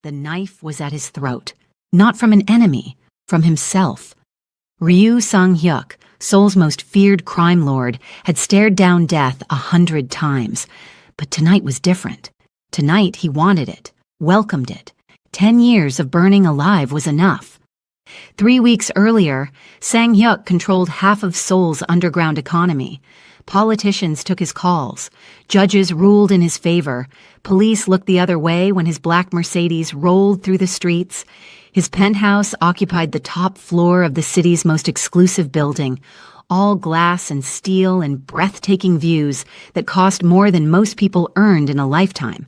The knife was at his throat, not from an enemy, from himself. Ryu Sang-hyuk, Seoul's most feared crime lord, had stared down death 100 times. But tonight was different. Tonight he wanted it, welcomed it. 10 years of burning alive was enough. 3 weeks earlier, Sang-hyuk controlled half of Seoul's underground economy. Politicians took his calls. Judges ruled in his favor. Police looked the other way when his black Mercedes rolled through the streets. His penthouse occupied the top floor of the city's most exclusive building, all glass and steel and breathtaking views that cost more than most people earned in a lifetime.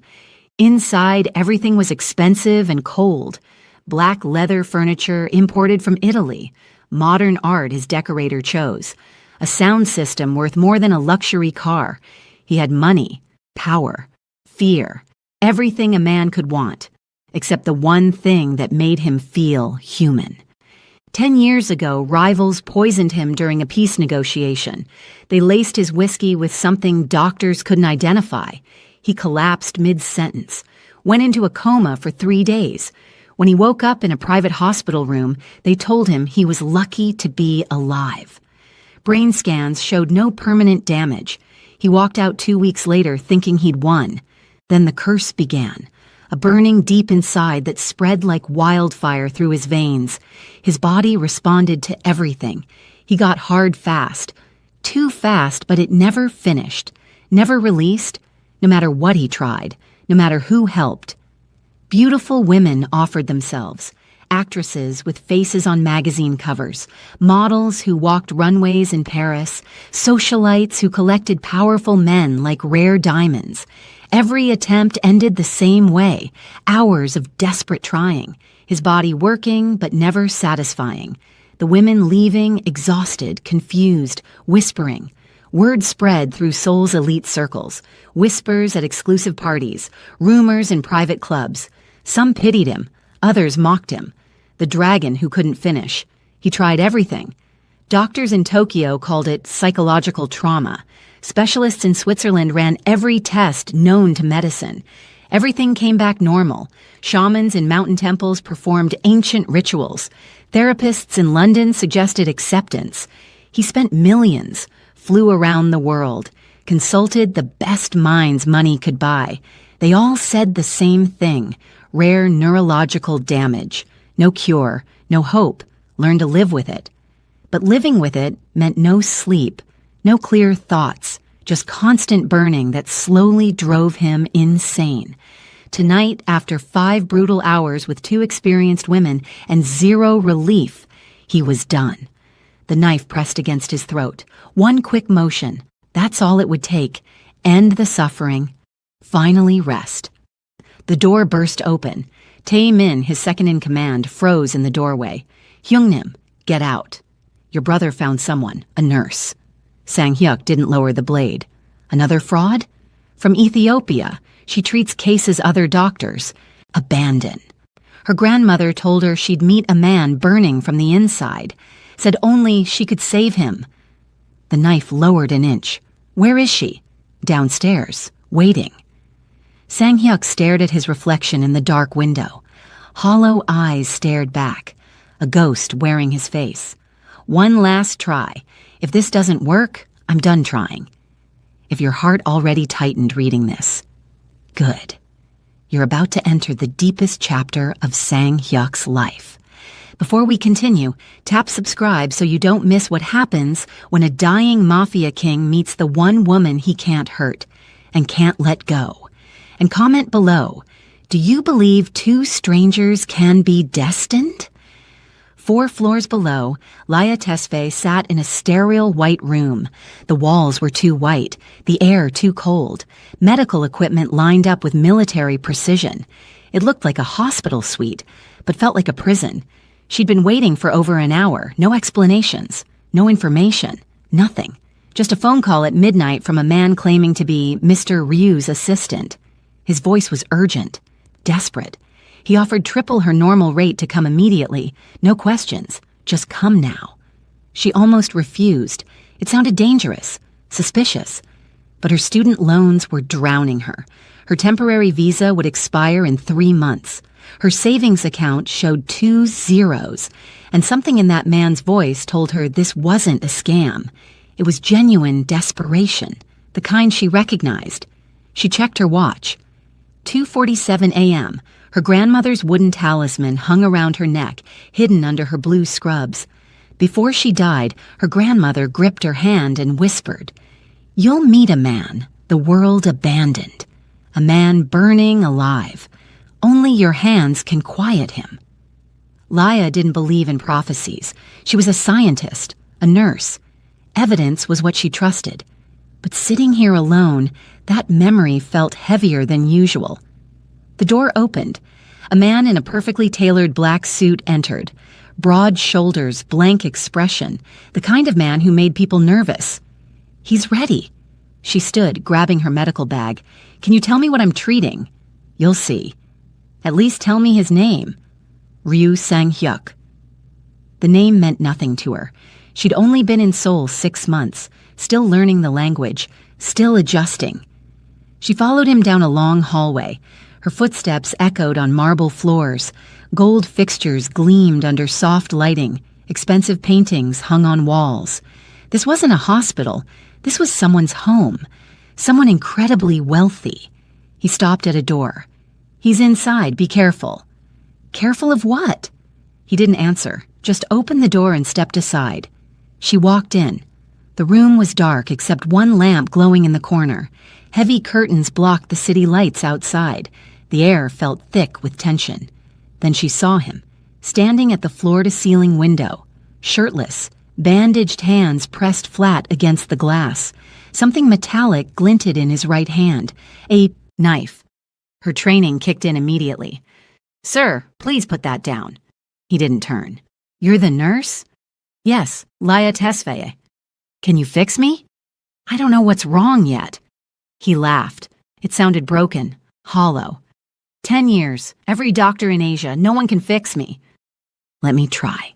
Inside, everything was expensive and cold. Black leather furniture imported from Italy. Modern art his decorator chose. A sound system worth more than a luxury car. He had money, power, fear, everything a man could want, except the one thing that made him feel human. 10 years ago, rivals poisoned him during a peace negotiation. They laced his whiskey with something doctors couldn't identify. He collapsed mid-sentence, went into a coma for 3 days. When he woke up in a private hospital room, they told him he was lucky to be alive. Brain scans showed no permanent damage. He walked out 2 weeks later thinking he'd won. Then the curse began, a burning deep inside that spread like wildfire through his veins. His body responded to everything. He got hard fast. Too fast, but it never finished, never released, no matter what he tried, no matter who helped. Beautiful women offered themselves. Actresses with faces on magazine covers, models who walked runways in Paris, socialites who collected powerful men like rare diamonds. Every attempt ended the same way, hours of desperate trying, his body working but never satisfying. The women leaving, exhausted, confused, whispering. Word spread through Seoul's elite circles, whispers at exclusive parties, rumors in private clubs. Some pitied him, others mocked him. The dragon who couldn't finish. He tried everything. Doctors in Tokyo called it psychological trauma. Specialists in Switzerland ran every test known to medicine. Everything came back normal. Shamans in mountain temples performed ancient rituals. Therapists in London suggested acceptance. He spent millions, flew around the world, consulted the best minds money could buy. They all said the same thing: rare neurological damage. No cure, no hope. Learn to live with it. But living with it meant no sleep, no clear thoughts, just constant burning that slowly drove him insane. Tonight, after 5 brutal hours with 2 experienced women and 0 relief, he was done. The knife pressed against his throat. One quick motion. That's all it would take. End the suffering. Finally rest. The door burst open. Tae-min, his second-in-command, froze in the doorway. Hyungnim, get out. Your brother found someone, a nurse. Sang-hyuk didn't lower the blade. Another fraud? From Ethiopia. She treats cases other doctors. Abandon. Her grandmother told her she'd meet a man burning from the inside. Said only she could save him. The knife lowered an inch. Where is she? Downstairs, waiting. Sang-hyuk stared at his reflection in the dark window. Hollow eyes stared back, a ghost wearing his face. One last try. If this doesn't work, I'm done trying. If your heart already tightened reading this, good. You're about to enter the deepest chapter of Sang-hyuk's life. Before we continue, tap subscribe so you don't miss what happens when a dying mafia king meets the one woman he can't hurt and can't let go. And comment below, do you believe 2 strangers can be destined? 4 floors below, Laya Tesfaye sat in a sterile white room. The walls were too white, the air too cold. Medical equipment lined up with military precision. It looked like a hospital suite, but felt like a prison. She'd been waiting for over an hour, no explanations, no information, nothing. Just a phone call at midnight from a man claiming to be Mr. Ryu's assistant. His voice was urgent, desperate. He offered triple her normal rate to come immediately. No questions. Just come now. She almost refused. It sounded dangerous, suspicious. But her student loans were drowning her. Her temporary visa would expire in 3 months. Her savings account showed 2 zeros, and something in that man's voice told her this wasn't a scam. It was genuine desperation, the kind she recognized. She checked her watch. 2:47 a.m. Her grandmother's wooden talisman hung around her neck, hidden under her blue scrubs. Before she died, her grandmother gripped her hand and whispered, "You'll meet a man the world abandoned, a man burning alive. Only your hands can quiet him." Laya didn't believe in prophecies. She was a scientist, a nurse. Evidence was what she trusted. But sitting here alone, that memory felt heavier than usual. The door opened. A man in a perfectly tailored black suit entered. Broad shoulders, blank expression, the kind of man who made people nervous. "He's ready." She stood, grabbing her medical bag. "Can you tell me what I'm treating?" "You'll see." "At least tell me his name." Ryu Sang-hyuk. The name meant nothing to her. She'd only been in Seoul 6 months, still learning the language, still adjusting. She followed him down a long hallway. Her footsteps echoed on marble floors. Gold fixtures gleamed under soft lighting. Expensive paintings hung on walls. This wasn't a hospital. This was someone's home. Someone incredibly wealthy. He stopped at a door. "He's inside. Be careful." "Careful of what?" He didn't answer, just opened the door and stepped aside. She walked in. The room was dark except one lamp glowing in the corner. Heavy curtains blocked the city lights outside. The air felt thick with tension. Then she saw him, standing at the floor-to-ceiling window, shirtless, bandaged hands pressed flat against the glass. Something metallic glinted in his right hand, a knife. Her training kicked in immediately. "Sir, please put that down." He didn't turn. "You're the nurse?" "Yes, Laya Tesfaye." "Can you fix me?" "I don't know what's wrong yet." He laughed. It sounded broken, hollow. 10 years, every doctor in Asia, no one can fix me." "Let me try."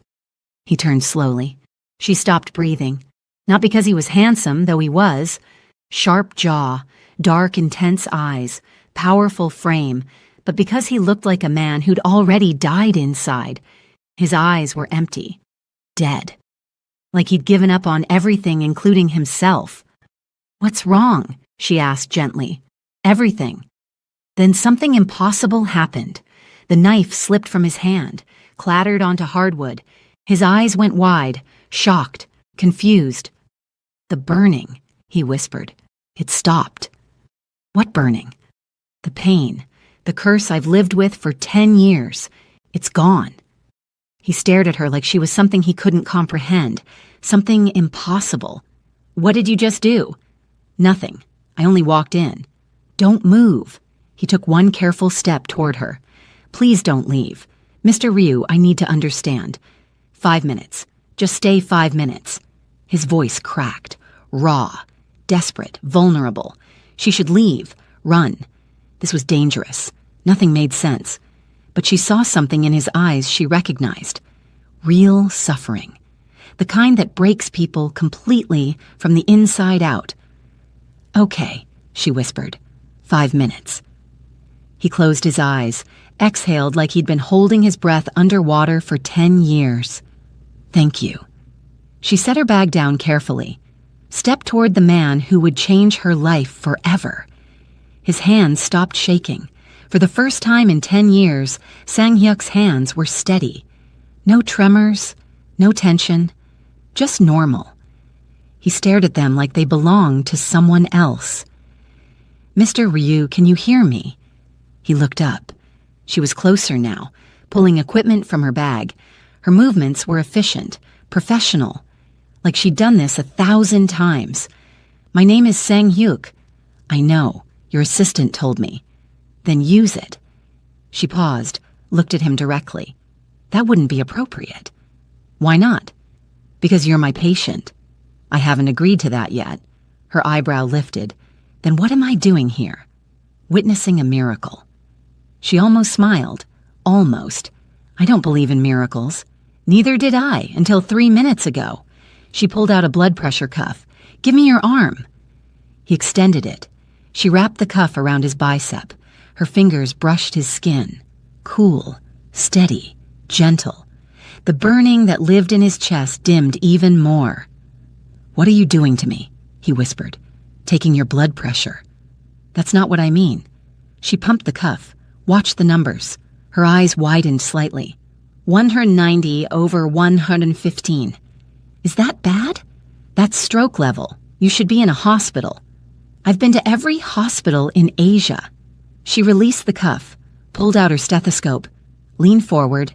He turned slowly. She stopped breathing. Not because he was handsome, though he was. Sharp jaw, dark, intense eyes, powerful frame, but because he looked like a man who'd already died inside. His eyes were empty, dead. Like he'd given up on everything, including himself. "What's wrong?" she asked gently. "Everything." Then something impossible happened. The knife slipped from his hand, clattered onto hardwood. His eyes went wide, shocked, confused. "The burning," he whispered. "It stopped." "What burning?" "The pain, the curse I've lived with for 10 years. It's gone." He stared at her like she was something he couldn't comprehend, something impossible. "What did you just do?" "Nothing. I only walked in." "Don't move." He took one careful step toward her. "Please don't leave. Mr. Ryu, I need to understand. 5 minutes. Just stay 5 minutes." His voice cracked, raw, desperate, vulnerable. She should leave, run. This was dangerous. Nothing made sense. But she saw something in his eyes she recognized. Real suffering. The kind that breaks people completely from the inside out. "Okay," she whispered. 5 minutes. He closed his eyes, exhaled like he'd been holding his breath underwater for 10 years. "Thank you." She set her bag down carefully, stepped toward the man who would change her life forever. His hands stopped shaking. For the first time in 10 years, Sang-hyuk's hands were steady. No tremors, no tension, just normal. He stared at them like they belonged to someone else. "Mr. Ryu, can you hear me?" He looked up. She was closer now, pulling equipment from her bag. Her movements were efficient, professional, like she'd done this 1,000 times. "My name is Sang-hyuk." "I know. Your assistant told me." "Then use it." She paused, looked at him directly. "That wouldn't be appropriate." "Why not?" "Because you're my patient." "I haven't agreed to that yet." Her eyebrow lifted. "Then what am I doing here?" "Witnessing a miracle." She almost smiled. Almost. "I don't believe in miracles." "Neither did I, until 3 minutes ago." She pulled out a blood pressure cuff. "Give me your arm." He extended it. She wrapped the cuff around his bicep. Her fingers brushed his skin. cool, steady, gentle. The burning that lived in his chest dimmed even more. "What are you doing to me?" he whispered. "Taking your blood pressure." "That's not what I mean." She pumped the cuff, watched the numbers. Her eyes widened slightly. 190 over 115. "Is that bad?" "That's stroke level. You should be in a hospital." "I've been to every hospital in Asia." She released the cuff, pulled out her stethoscope. "Lean forward."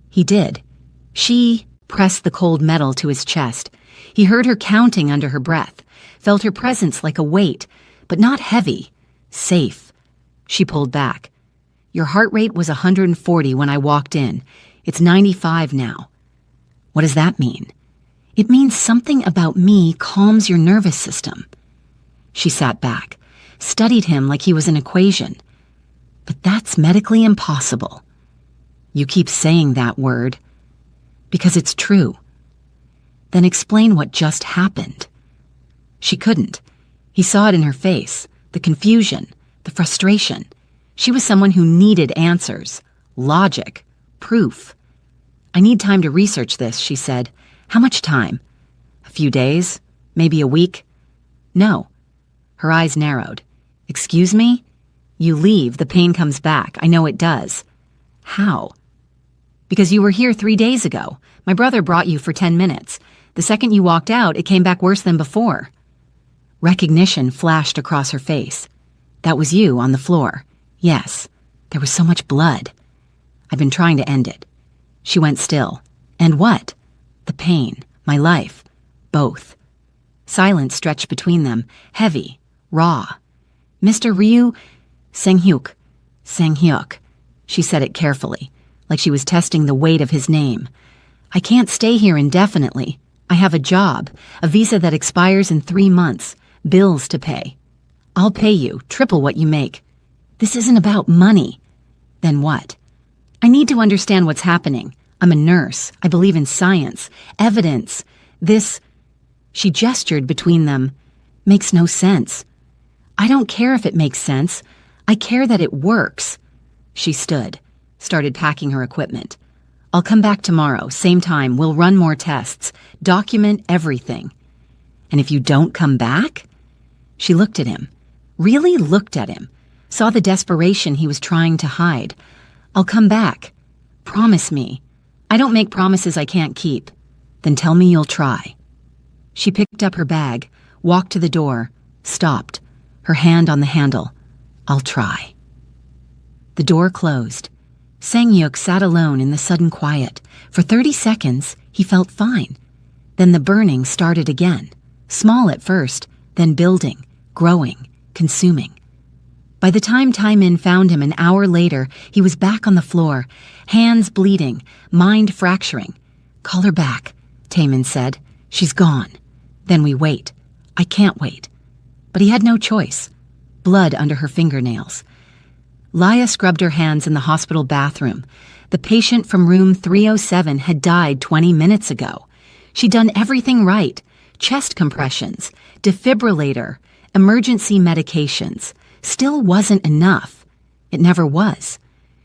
He did. She pressed the cold metal to his chest. He heard her counting under her breath, felt her presence like a weight, but not heavy, safe. She pulled back. "Your heart rate was 140 when I walked in. It's 95 now." "What does that mean?" "It means something about me calms your nervous system." She sat back, studied him like he was an equation. "But that's medically impossible." "You keep saying that word." "Because it's true." "Then explain what just happened." She couldn't. He saw it in her face, the confusion, the frustration. She was someone who needed answers, logic, proof. "I need time to research this," she said. "How much time?" "A few days, maybe a week." "No." Her eyes narrowed. "Excuse me? You leave, the pain comes back. I know it does." "How?" "Because you were here 3 days ago. My brother brought you for 10 minutes. The second you walked out, it came back worse than before." Recognition flashed across her face. "That was you on the floor." "Yes. There was so much blood." "I've been trying to end it." She went still. "And what?" "The pain. My life. Both." Silence stretched between them, heavy, raw. "Mr. Ryu Sang-hyuk." "Sang-hyuk." She said it carefully, like she was testing the weight of his name. "I can't stay here indefinitely. I have a job, a visa that expires in 3 months, bills to pay. I'll pay you, triple what you make." "This isn't about money." "Then what?" "I need to understand what's happening. I'm a nurse. I believe in science, evidence. This," she gestured between them, "makes no sense." "I don't care if it makes sense. I care that it works." She stood, started packing her equipment. "I'll come back tomorrow, same time. We'll run more tests, document everything." "And if you don't come back?" She looked at him, really looked at him, saw the desperation he was trying to hide. "I'll come back. Promise me." "I don't make promises I can't keep." "Then tell me you'll try." She picked up her bag, walked to the door, stopped, her hand on the handle. "I'll try." The door closed. Sang-hyuk sat alone in the sudden quiet. For 30 seconds, he felt fine. Then the burning started again. Small at first, then building, growing, consuming. By the time Taimin found him an hour later, he was back on the floor, hands bleeding, mind fracturing. "Call her back," Taimin said. "She's gone." "Then we wait." "I can't wait." But he had no choice. Blood under her fingernails. Laya scrubbed her hands in the hospital bathroom. The patient from room 307 had died 20 minutes ago. She'd done everything right. Chest compressions, defibrillator, emergency medications. Still wasn't enough. It never was.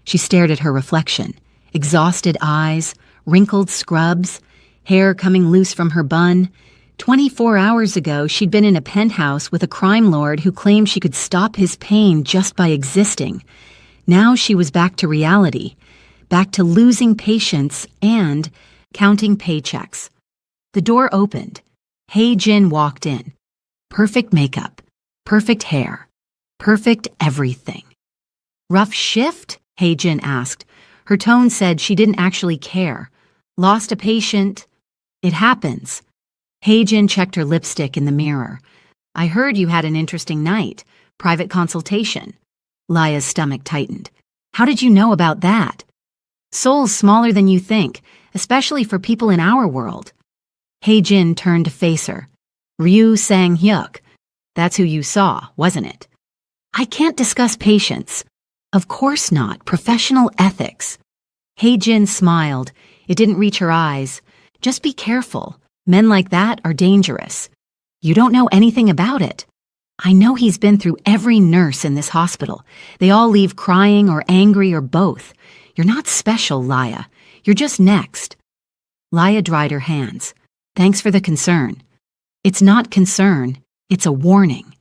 She stared at her reflection. Exhausted eyes, wrinkled scrubs, hair coming loose from her bun. 24 hours ago, she'd been in a penthouse with a crime lord who claimed she could stop his pain just by existing. Now she was back to reality, back to losing patience and counting paychecks. The door opened. Hae-jin walked in. Perfect makeup, perfect hair, perfect everything. "Rough shift?" Hae-jin asked. Her tone said she didn't actually care. "Lost a patient. It happens." Hae-jin checked her lipstick in the mirror. "I heard you had an interesting night. Private consultation." Laya's stomach tightened. "How did you know about that?" "Seoul's smaller than you think, especially for people in our world." Hae-jin turned to face her. "Ryu Sang-hyuk. That's who you saw, wasn't it?" "I can't discuss patients." "Of course not. Professional ethics." Hae-jin smiled. It didn't reach her eyes. "Just be careful. Men like that are dangerous." "You don't know anything about it." "I know he's been through every nurse in this hospital. They all leave crying or angry or both. You're not special, Laya. You're just next. Laya dried her hands. Thanks for the concern. It's not concern, it's a warning.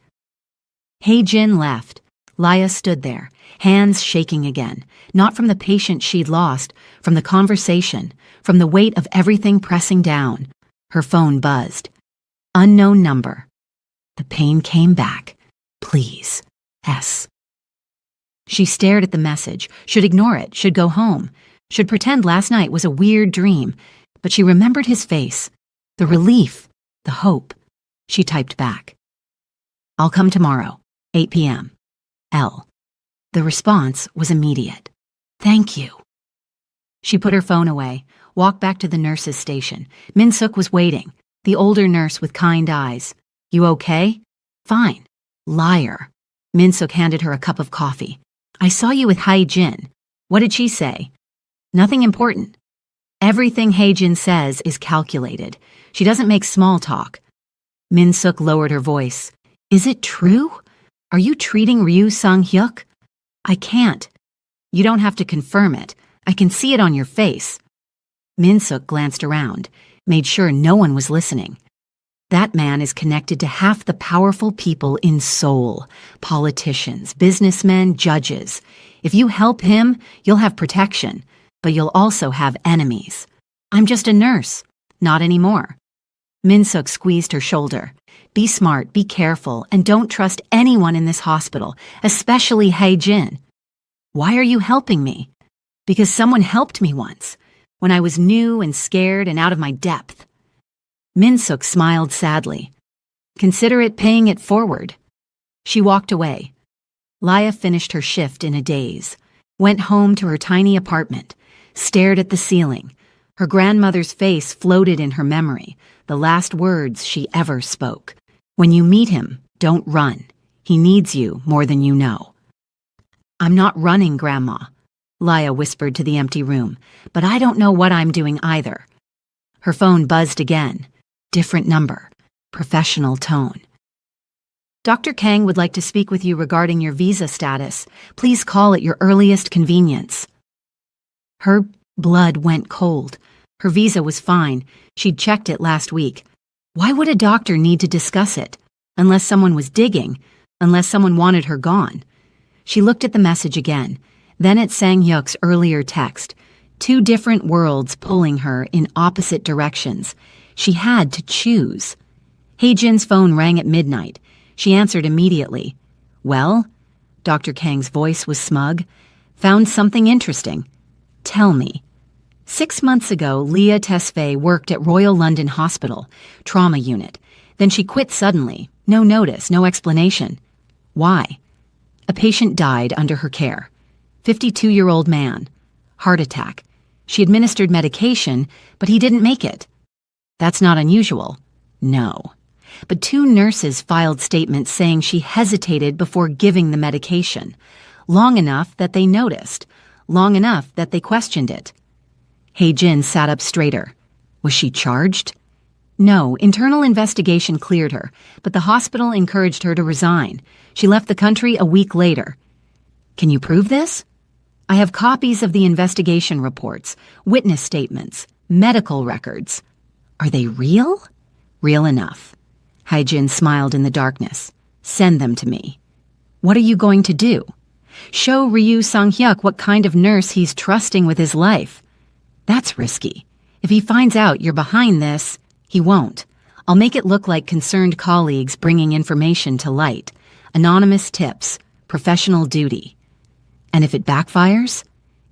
Hae-jin left. Laya stood there, hands shaking again, not from the patient she'd lost, from the conversation, from the weight of everything pressing down. Her phone buzzed. Unknown number. The pain came back. Please. S. She stared at the message, should ignore it, should go home, should pretend last night was a weird dream, but she remembered his face, the relief, the hope. She typed back. I'll come tomorrow, 8 p.m. L. The response was immediate. Thank you. She put her phone away, walked back to the nurse's station. Min-suk was waiting, the older nurse with kind eyes. You okay? Fine. Liar. Min-suk handed her a cup of coffee. I saw you with Hae-jin. What did she say? Nothing important. Everything Hae-jin says is calculated. She doesn't make small talk. Min-suk lowered her voice. Is it true? Are you treating Ryu Sang-hyuk? I can't. You don't have to confirm it. I can see it on your face. Min-suk glanced around, made sure no one was listening. That man is connected to half the powerful people in Seoul, politicians, businessmen, judges. If you help him, you'll have protection, but you'll also have enemies. I'm just a nurse. Not anymore. Min-suk squeezed her shoulder. Be smart, be careful, and don't trust anyone in this hospital, especially Hae-jin. Why are you helping me? Because someone helped me once, when I was new and scared and out of my depth. Min-suk smiled sadly. Consider it paying it forward. She walked away. Laya finished her shift in a daze, went home to her tiny apartment, stared at the ceiling. Her grandmother's face floated in her memory, the last words she ever spoke. When you meet him, don't run. He needs you more than you know. I'm not running, Grandma, Laya whispered to the empty room, but I don't know what I'm doing either. Her phone buzzed again. Different number. Professional tone. Dr. Kang would like to speak with you regarding your visa status. Please call at your earliest convenience. Her blood went cold. Her visa was fine. She'd checked it last week. Why would a doctor need to discuss it? Unless someone was digging, unless someone wanted her gone. She looked at the message again, then at Sang-hyuk's earlier text. Two different worlds pulling her in opposite directions. She had to choose. Hae-jin's phone rang at midnight. She answered immediately. Well? Dr. Kang's voice was smug. Found something interesting. Tell me. 6 months ago, Leah Tesfaye worked at Royal London Hospital, trauma unit. Then she quit suddenly. No notice, no explanation. Why? A patient died under her care. 52-year-old man. Heart attack. She administered medication, but he didn't make it. That's not unusual. No. But 2 nurses filed statements saying she hesitated before giving the medication. Long enough that they noticed. Long enough that they questioned it. Hae-jin sat up straighter. Was she charged? No, internal investigation cleared her, but the hospital encouraged her to resign. She left the country a week later. Can you prove this? I have copies of the investigation reports, witness statements, medical records. Are they real? Real enough. Hae-jin smiled in the darkness. Send them to me. What are you going to do? Show Ryu Sang-hyuk what kind of nurse he's trusting with his life. That's risky. If he finds out you're behind this, he won't. I'll make it look like concerned colleagues bringing information to light. Anonymous tips. Professional duty. And if it backfires?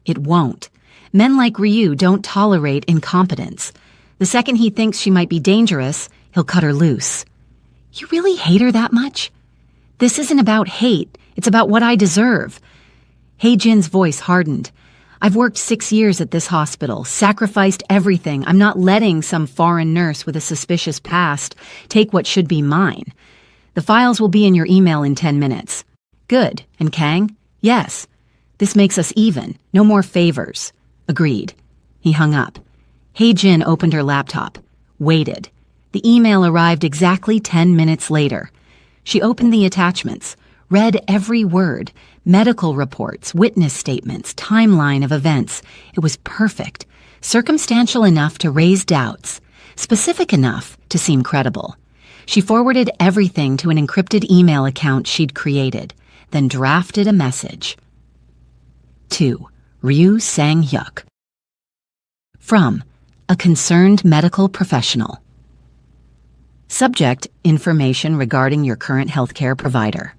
It won't. Men like Ryu don't tolerate incompetence. The second he thinks she might be dangerous, he'll cut her loose. You really hate her that much? This isn't about hate. It's about what I deserve. Hae-jin's voice hardened. I've worked 6 years at this hospital, sacrificed everything. I'm not letting some foreign nurse with a suspicious past take what should be mine. The files will be in your email in 10 minutes. Good. And Kang? Yes. This makes us even. No more favors. Agreed. He hung up. Hae-jin opened her laptop. Waited. The email arrived exactly 10 minutes later. She opened the attachments, read every word, Medical reports, witness statements, timeline of events. It was perfect, circumstantial enough to raise doubts, specific enough to seem credible. She forwarded everything to an encrypted email account she'd created, then drafted a message. To Ryu Sang-hyuk. From a concerned medical professional. Subject: information regarding your current healthcare provider.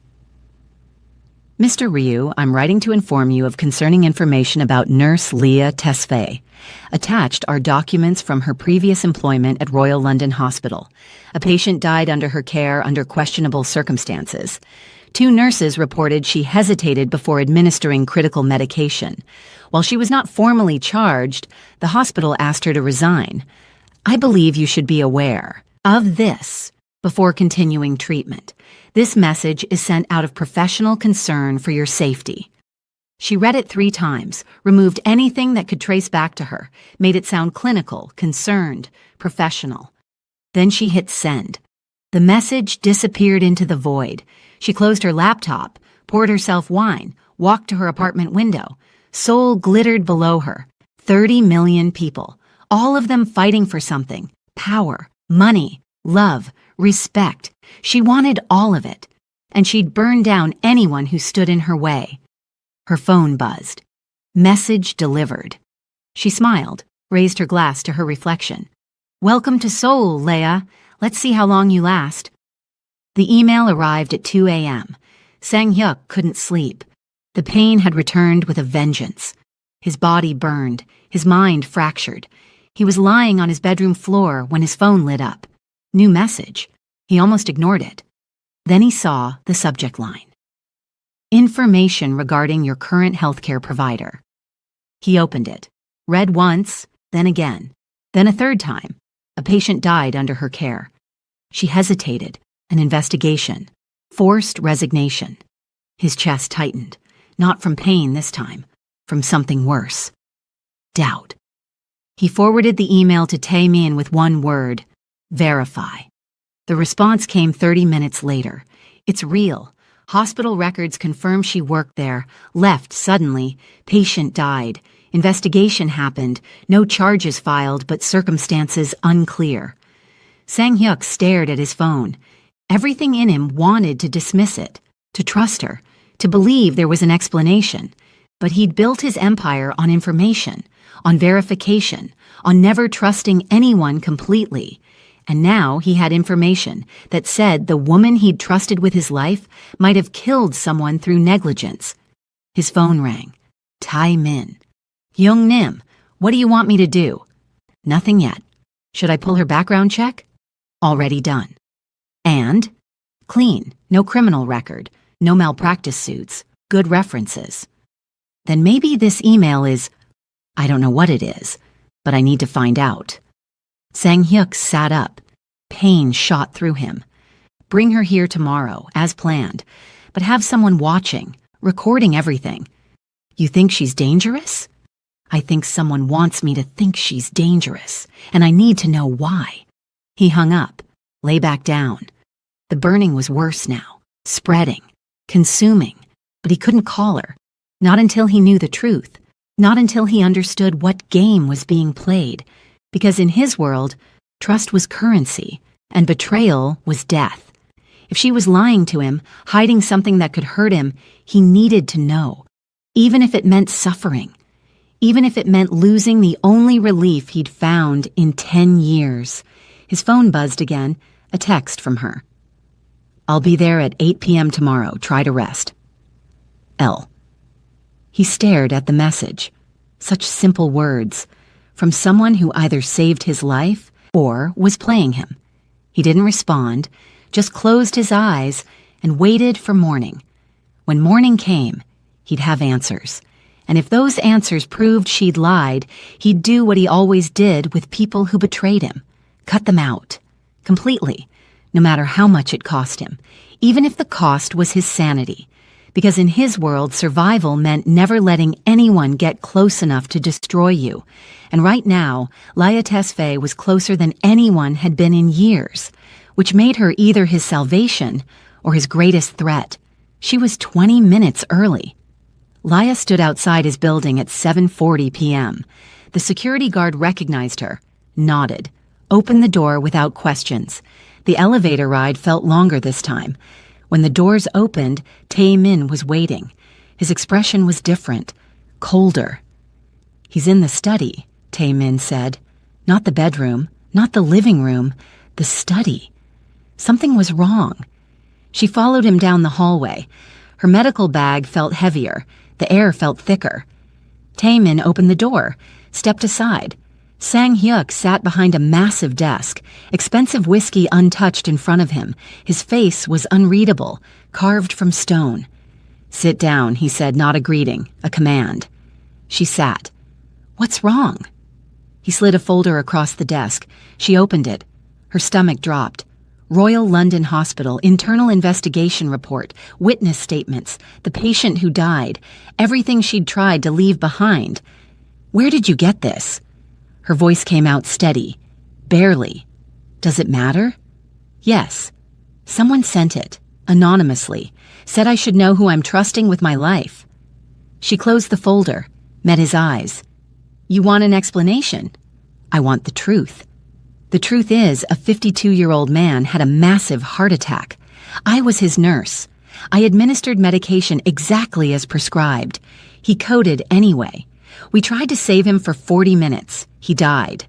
Mr. Ryu, I'm writing to inform you of concerning information about Nurse Leah Tesfaye. Attached are documents from her previous employment at Royal London Hospital. A patient died under her care under questionable circumstances. 2 nurses reported she hesitated before administering critical medication. While she was not formally charged, the hospital asked her to resign. I believe you should be aware of this before continuing treatment. This message is sent out of professional concern for your safety. She read it 3 times, removed anything that could trace back to her, made it sound clinical, concerned, professional. Then she hit send. The message disappeared into the void. She closed her laptop, poured herself wine, walked to her apartment window. Seoul glittered below her. 30 million people, all of them fighting for something: power, money, love, respect. She wanted all of it, and she'd burn down anyone who stood in her way. Her phone buzzed. Message delivered. She smiled, raised her glass to her reflection. Welcome to Seoul, Leah. Let's see how long you last. The email arrived at 2 a.m. Sang-hyuk couldn't sleep. The pain had returned with a vengeance. His body burned, his mind fractured. He was lying on his bedroom floor when his phone lit up. New message. He almost ignored it. Then he saw the subject line. Information regarding your current healthcare provider. He opened it, read once, then again, then a 3rd time. A patient died under her care. She hesitated. An investigation. Forced resignation. His chest tightened. Not from pain this time, from something worse. Doubt. He forwarded the email to Tae-min with 1 word: verify. The response came 30 minutes later. It's real. Hospital records confirm she worked there, left suddenly, patient died, investigation happened, no charges filed but circumstances unclear. Sang-hyuk stared at his phone. Everything in him wanted to dismiss it, to trust her, to believe there was an explanation. But he'd built his empire on information, on verification, on never trusting anyone completely. And now he had information that said the woman he'd trusted with his life might have killed someone through negligence. His phone rang. Tae-min. Young-nim, what do you want me to do? Nothing yet. Should I pull her background check? Already done. And? Clean, no criminal record, no malpractice suits, good references. Then maybe this email is, I don't know what it is, but I need to find out. Sang-hyuk sat up. Pain shot through him. Bring her here tomorrow, as planned, but have someone watching, recording everything. You think she's dangerous? I think someone wants me to think she's dangerous, and I need to know why. He hung up, lay back down. The burning was worse now, spreading, consuming, but he couldn't call her. Not until he knew the truth, not until he understood what game was being played, because in his world, trust was currency, and betrayal was death. If she was lying to him, hiding something that could hurt him, he needed to know, even if it meant suffering, even if it meant losing the only relief he'd found in 10 years. His phone buzzed again, a text from her. I'll be there at 8 p.m. tomorrow. Try to rest. L. He stared at the message. Such simple words, from someone who either saved his life or was playing him. He didn't respond, just closed his eyes and waited for morning. When morning came, he'd have answers. And if those answers proved she'd lied, he'd do what he always did with people who betrayed him. Cut them out. Completely. No matter how much it cost him. Even if the cost was his sanity. Because in his world, survival meant never letting anyone get close enough to destroy you. And right now, Leah Tesfaye was closer than anyone had been in years, which made her either his salvation or his greatest threat. She was 20 minutes early. Laya stood outside his building at 7:40 p.m. The security guard recognized her, nodded, opened the door without questions. The elevator ride felt longer this time. When the doors opened, Tae-min was waiting. His expression was different, colder. "He's in the study," Tae-min said. "Not the bedroom, not the living room, the study." Something was wrong. She followed him down the hallway. Her medical bag felt heavier. The air felt thicker. Tae-min opened the door, stepped aside. Sang-hyuk sat behind a massive desk, expensive whiskey untouched in front of him. His face was unreadable, carved from stone. "Sit down," he said, not a greeting, a command. She sat. "What's wrong?" He slid a folder across the desk. She opened it. Her stomach dropped. Royal London Hospital, internal investigation report, witness statements, the patient who died, everything she'd tried to leave behind. "Where did you get this?" Her voice came out steady, barely. "Does it matter?" "Yes. Someone sent it, anonymously, said I should know who I'm trusting with my life." She closed the folder, met his eyes. "You want an explanation?" "I want the truth." The truth is, a 52-year-old man had a massive heart attack. I was his nurse. I administered medication exactly as prescribed. He coded anyway. We tried to save him for 40 minutes. He died.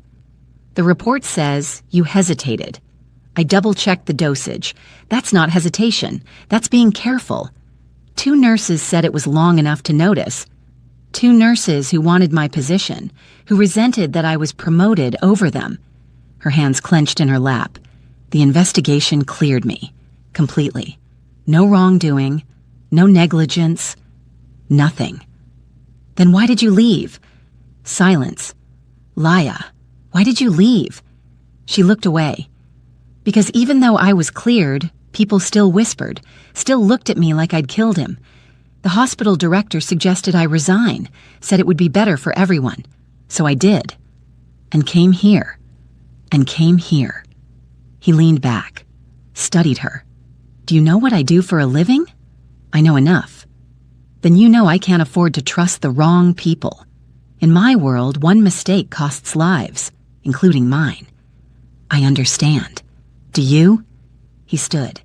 The report says you hesitated. I double-checked the dosage. That's not hesitation. That's being careful. 2 nurses said it was long enough to notice. 2 nurses who wanted my position, who resented that I was promoted over them. Her hands clenched in her lap. The investigation cleared me. Completely. No wrongdoing. No negligence. Nothing. "Then why did you leave?" Silence. "Laya, why did you leave?" She looked away. "Because even though I was cleared, people still whispered, still looked at me like I'd killed him. The hospital director suggested I resign, said it would be better for everyone. So I did. And came here. And came here." He leaned back, studied her. "Do you know what I do for a living?" "I know enough." "Then you know I can't afford to trust the wrong people. In my world, one mistake costs lives, including mine." "I understand. Do you?" He stood,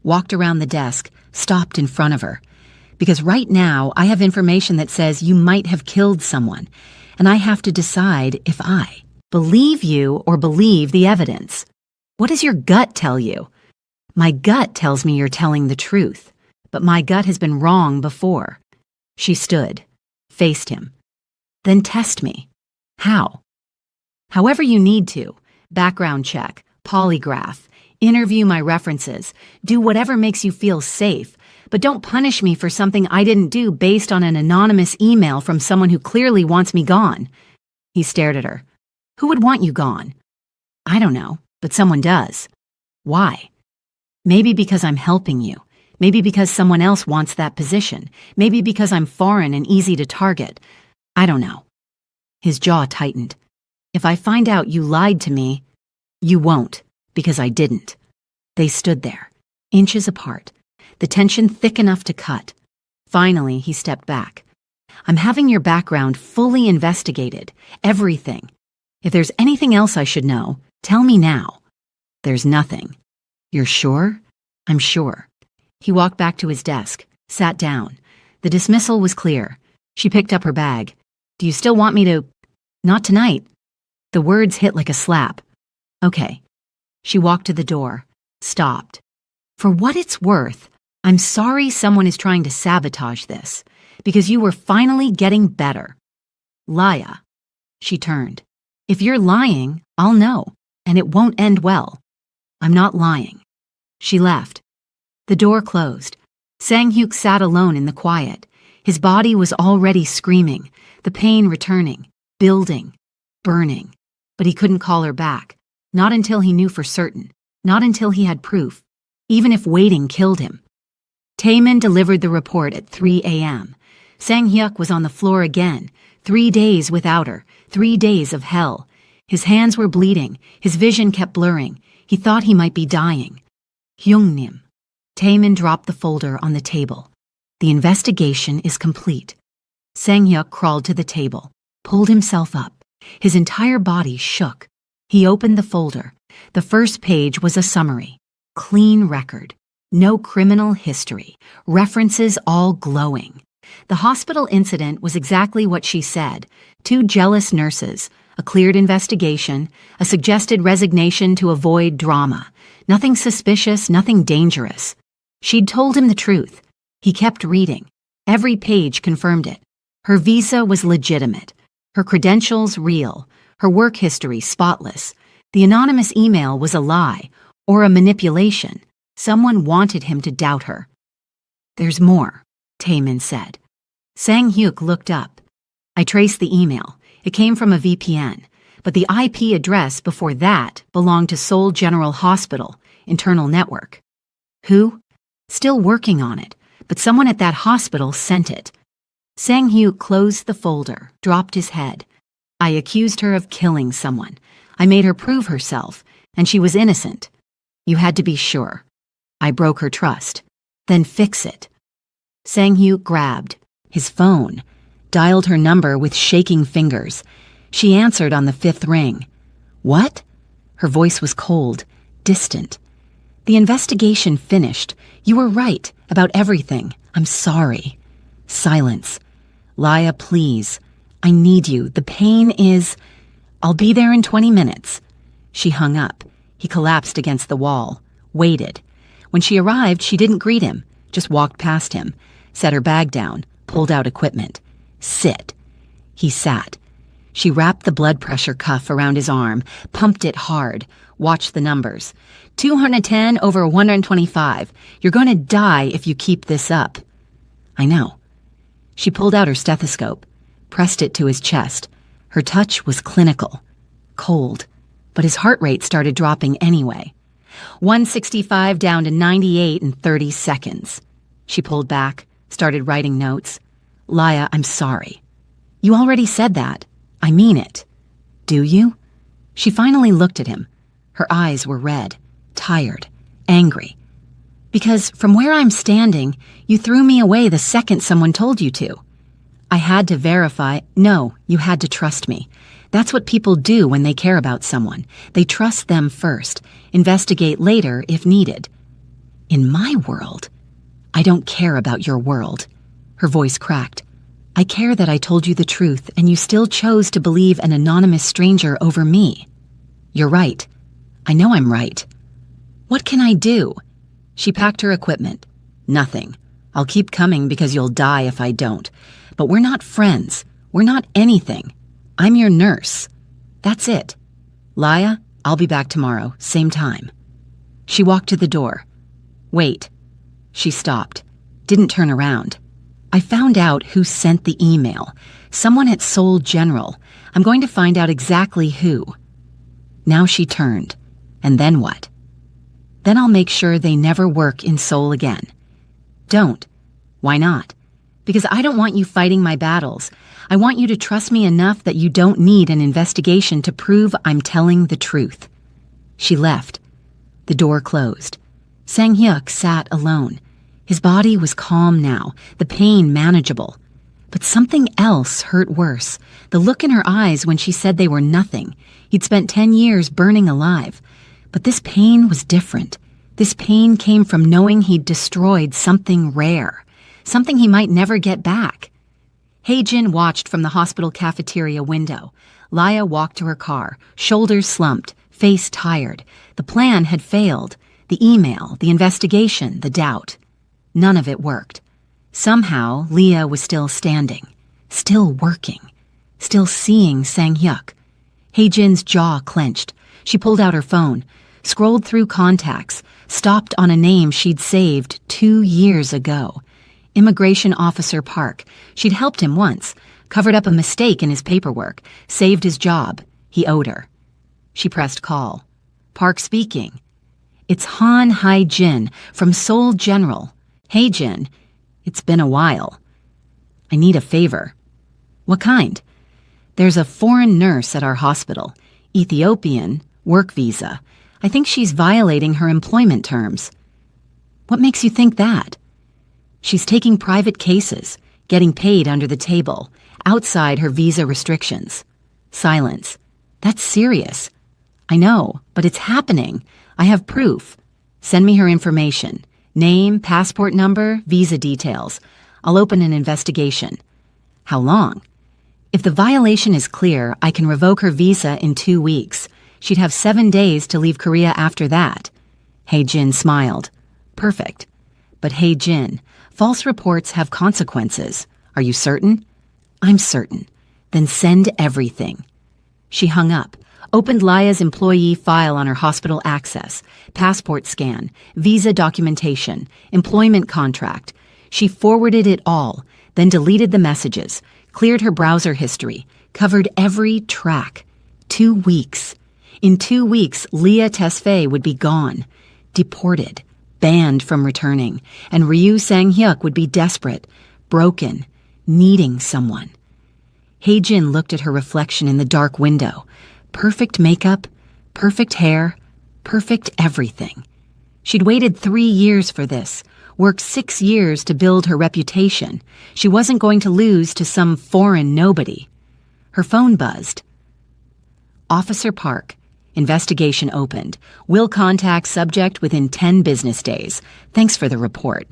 walked around the desk, stopped in front of her. "Because right now, I have information that says you might have killed someone, and I have to decide if I believe you or believe the evidence. What does your gut tell you?" "My gut tells me you're telling the truth, but my gut has been wrong before." She stood, faced him. "Then test me." "How?" "However you need to. Background check, polygraph, interview my references, do whatever makes you feel safe, but don't punish me for something I didn't do based on an anonymous email from someone who clearly wants me gone." He stared at her. "Who would want you gone?" "I don't know, but someone does." "Why?" "Maybe because I'm helping you. Maybe because someone else wants that position. Maybe because I'm foreign and easy to target. I don't know." His jaw tightened. "If I find out you lied to me, you won't, because I didn't." They stood there, inches apart, the tension thick enough to cut. Finally, he stepped back. "I'm having your background fully investigated, everything. If there's anything else I should know, tell me now." "There's nothing." "You're sure?" "I'm sure." He walked back to his desk, sat down. The dismissal was clear. She picked up her bag. "Do you still want me to—" "Not tonight." The words hit like a slap. "Okay." She walked to the door, stopped. "For what it's worth, I'm sorry someone is trying to sabotage this, because you were finally getting better." "Laya." She turned. "If you're lying, I'll know, and it won't end well." "I'm not lying." She left. The door closed. Sang-hyuk sat alone in the quiet. His body was already screaming, the pain returning, building, burning. But he couldn't call her back. Not until he knew for certain. Not until he had proof. Even if waiting killed him. Taemin delivered the report at 3 a.m. Sang-hyuk was on the floor again. 3 days without her. 3 days of hell. His hands were bleeding. His vision kept blurring. He thought he might be dying. Hyungnim. Taemin dropped the folder on the table. The investigation is complete. Sang-hyuk crawled to the table, pulled himself up. His entire body shook. He opened the folder. The first page was a summary. Clean record. No criminal history. References all glowing. The hospital incident was exactly what she said. 2 jealous nurses, a cleared investigation, a suggested resignation to avoid drama. Nothing suspicious, nothing dangerous. She'd told him the truth. He kept reading. Every page confirmed it. Her visa was legitimate. Her credentials real. Her work history spotless. The anonymous email was a lie, or a manipulation. Someone wanted him to doubt her. "There's more," Taemin said. Sang-hyuk looked up. "I traced the email. It came from a VPN, but the IP address before that belonged to Seoul General Hospital, internal network." "Who?" "Still working on it, but someone at that hospital sent it." Sang-hyuk closed the folder, dropped his head. "I accused her of killing someone. I made her prove herself, and she was innocent. You had to be sure. I broke her trust. Then fix it." Sang-hyuk grabbed his phone, dialed her number with shaking fingers. She answered on the 5th ring. "What?" Her voice was cold, distant. "The investigation finished. You were right about everything. I'm sorry." Silence. "Laya, please. I need you. The pain is—" "I'll be there in 20 minutes." She hung up. He collapsed against the wall, waited. When she arrived, she didn't greet him, just walked past him, set her bag down, pulled out equipment. "Sit." He sat. She wrapped the blood pressure cuff around his arm, pumped it hard, watched the numbers. 210 over 125. You're going to die if you keep this up. "I know." She pulled out her stethoscope, pressed it to his chest. Her touch was clinical, cold, but his heart rate started dropping anyway. 165 down to 98 in 30 seconds. She pulled back, started writing notes. "Laya, I'm sorry." "You already said that. I mean it." "Do you?" She finally looked at him. Her eyes were red, tired, angry. "Because from where I'm standing, you threw me away the second someone told you to." "I had to verify." "No, you had to trust me. That's what people do when they care about someone. They trust them first, investigate later if needed." "In my world?" "I don't care about your world." Her voice cracked. "I care that I told you the truth and you still chose to believe an anonymous stranger over me." "You're right. I know I'm right." "What can I do?" She packed her equipment. "Nothing. I'll keep coming because you'll die if I don't. But we're not friends. We're not anything. I'm your nurse. That's it. Laya, I'll be back tomorrow, same time." She walked to the door. "Wait." She stopped, didn't turn around. "I found out who sent the email. Someone at Seoul General. I'm going to find out exactly who." Now she turned. "And then what?" "Then I'll make sure they never work in Seoul again." "Don't." "Why not?" "Because I don't want you fighting my battles. I want you to trust me enough that you don't need an investigation to prove I'm telling the truth." She left. The door closed. Sang-hyuk sat alone. His body was calm now, the pain manageable. But something else hurt worse. The look in her eyes when she said they were nothing. He'd spent 10 years burning alive. But this pain was different. This pain came from knowing he'd destroyed something rare, something he might never get back. Hae-jin watched from the hospital cafeteria window. Laya walked to her car, shoulders slumped, face tired. The plan had failed. The email, the investigation, the doubt. None of it worked. Somehow, Leah was still standing, still working, still seeing Sang-hyuk. Hae-jin's jaw clenched. She pulled out her phone, scrolled through contacts, stopped on a name she'd saved 2 years ago. Immigration Officer Park. She'd helped him once, covered up a mistake in his paperwork, saved his job. He owed her. She pressed call. "Park speaking." "It's Han Hae-jin from Seoul General." "Hae-jin, it's been a while." "I need a favor." "What kind?" "There's a foreign nurse at our hospital. Ethiopian, work visa. I think she's violating her employment terms." "What makes you think that?" She's taking private cases, getting paid under the table, outside her visa restrictions. Silence. That's serious. I know, but it's happening. I have proof. Send me her information. Name, passport number, visa details. I'll open an investigation. How long? If the violation is clear, I can revoke her visa in 2 weeks. She'd have 7 days to leave Korea after that. Hae-jin smiled. Perfect. But Hae-jin, false reports have consequences. Are you certain? I'm certain. Then send everything. She hung up, opened Laya's employee file on her hospital access, passport scan, visa documentation, employment contract. She forwarded it all, then deleted the messages, cleared her browser history, covered every track. 2 weeks. In 2 weeks, Leah Tesfaye would be gone, deported, banned from returning, and Ryu Sang-hyuk would be desperate, broken, needing someone. Hae-jin looked at her reflection in the dark window. Perfect makeup, perfect hair, perfect everything. She'd waited 3 years for this, worked 6 years to build her reputation. She wasn't going to lose to some foreign nobody. Her phone buzzed. Officer Park. Investigation opened. Will contact subject within 10 business days. Thanks for the report.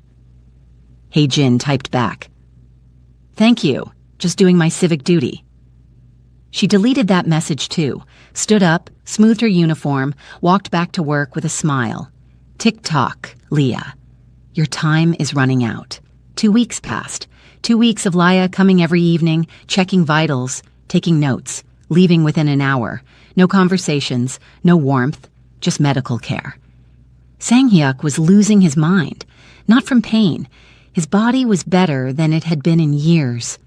Hae-jin typed back. Thank you. Just doing my civic duty. She deleted that message too, stood up, smoothed her uniform, walked back to work with a smile. Tick-tock, Leah. Your time is running out. 2 weeks passed. 2 weeks of Laya coming every evening, checking vitals, taking notes, leaving within an hour. No conversations, no warmth, just medical care. Sang-hyuk was losing his mind. Not from pain. His body was better than it had been in years.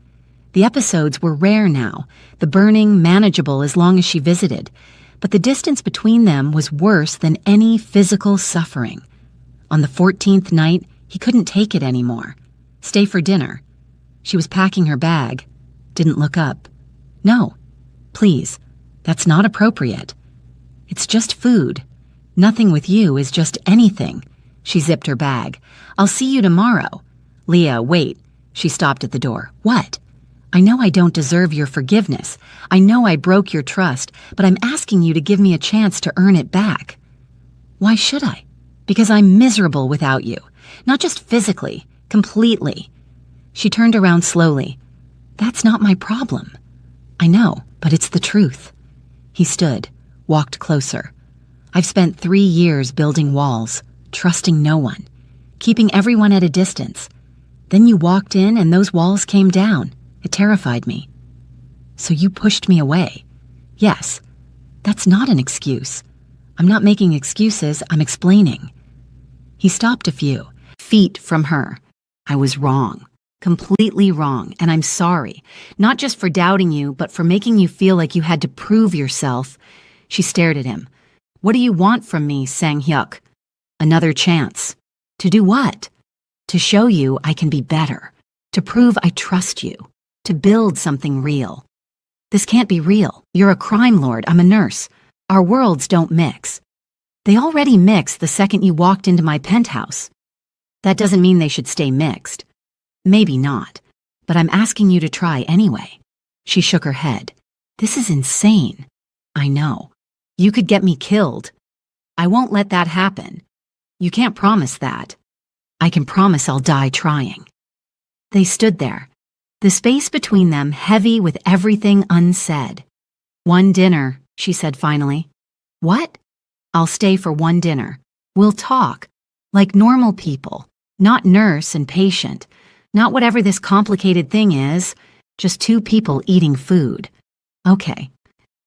The episodes were rare now, the burning manageable as long as she visited, but the distance between them was worse than any physical suffering. On the 14th night, he couldn't take it anymore. Stay for dinner. She was packing her bag. Didn't look up. No, please, that's not appropriate. It's just food. Nothing with you is just anything. She zipped her bag. I'll see you tomorrow. Leah, wait. She stopped at the door. What? I know I don't deserve your forgiveness. I know I broke your trust, but I'm asking you to give me a chance to earn it back. Why should I? Because I'm miserable without you. Not just physically, completely. She turned around slowly. That's not my problem. I know, but it's the truth. He stood, walked closer. I've spent 3 years building walls, trusting no one, keeping everyone at a distance. Then you walked in and those walls came down. It terrified me. So you pushed me away. Yes, that's not an excuse. I'm not making excuses, I'm explaining. He stopped a few feet from her. I was wrong, completely wrong, and I'm sorry. Not just for doubting you, but for making you feel like you had to prove yourself. She stared at him. What do you want from me, Sang-hyuk? Another chance. To do what? To show you I can be better. To prove I trust you. To build something real. This can't be real. You're a crime lord, I'm a nurse. Our worlds don't mix. They already mixed the second you walked into my penthouse. That doesn't mean they should stay mixed. Maybe not, but I'm asking you to try anyway. She shook her head. This is insane. I know. You could get me killed. I won't let that happen. You can't promise that. I can promise I'll die trying. They stood there, the space between them heavy with everything unsaid. One dinner, she said finally. What? I'll stay for one dinner. We'll talk, like normal people, not nurse and patient, not whatever this complicated thing is, just 2 people eating food. Okay,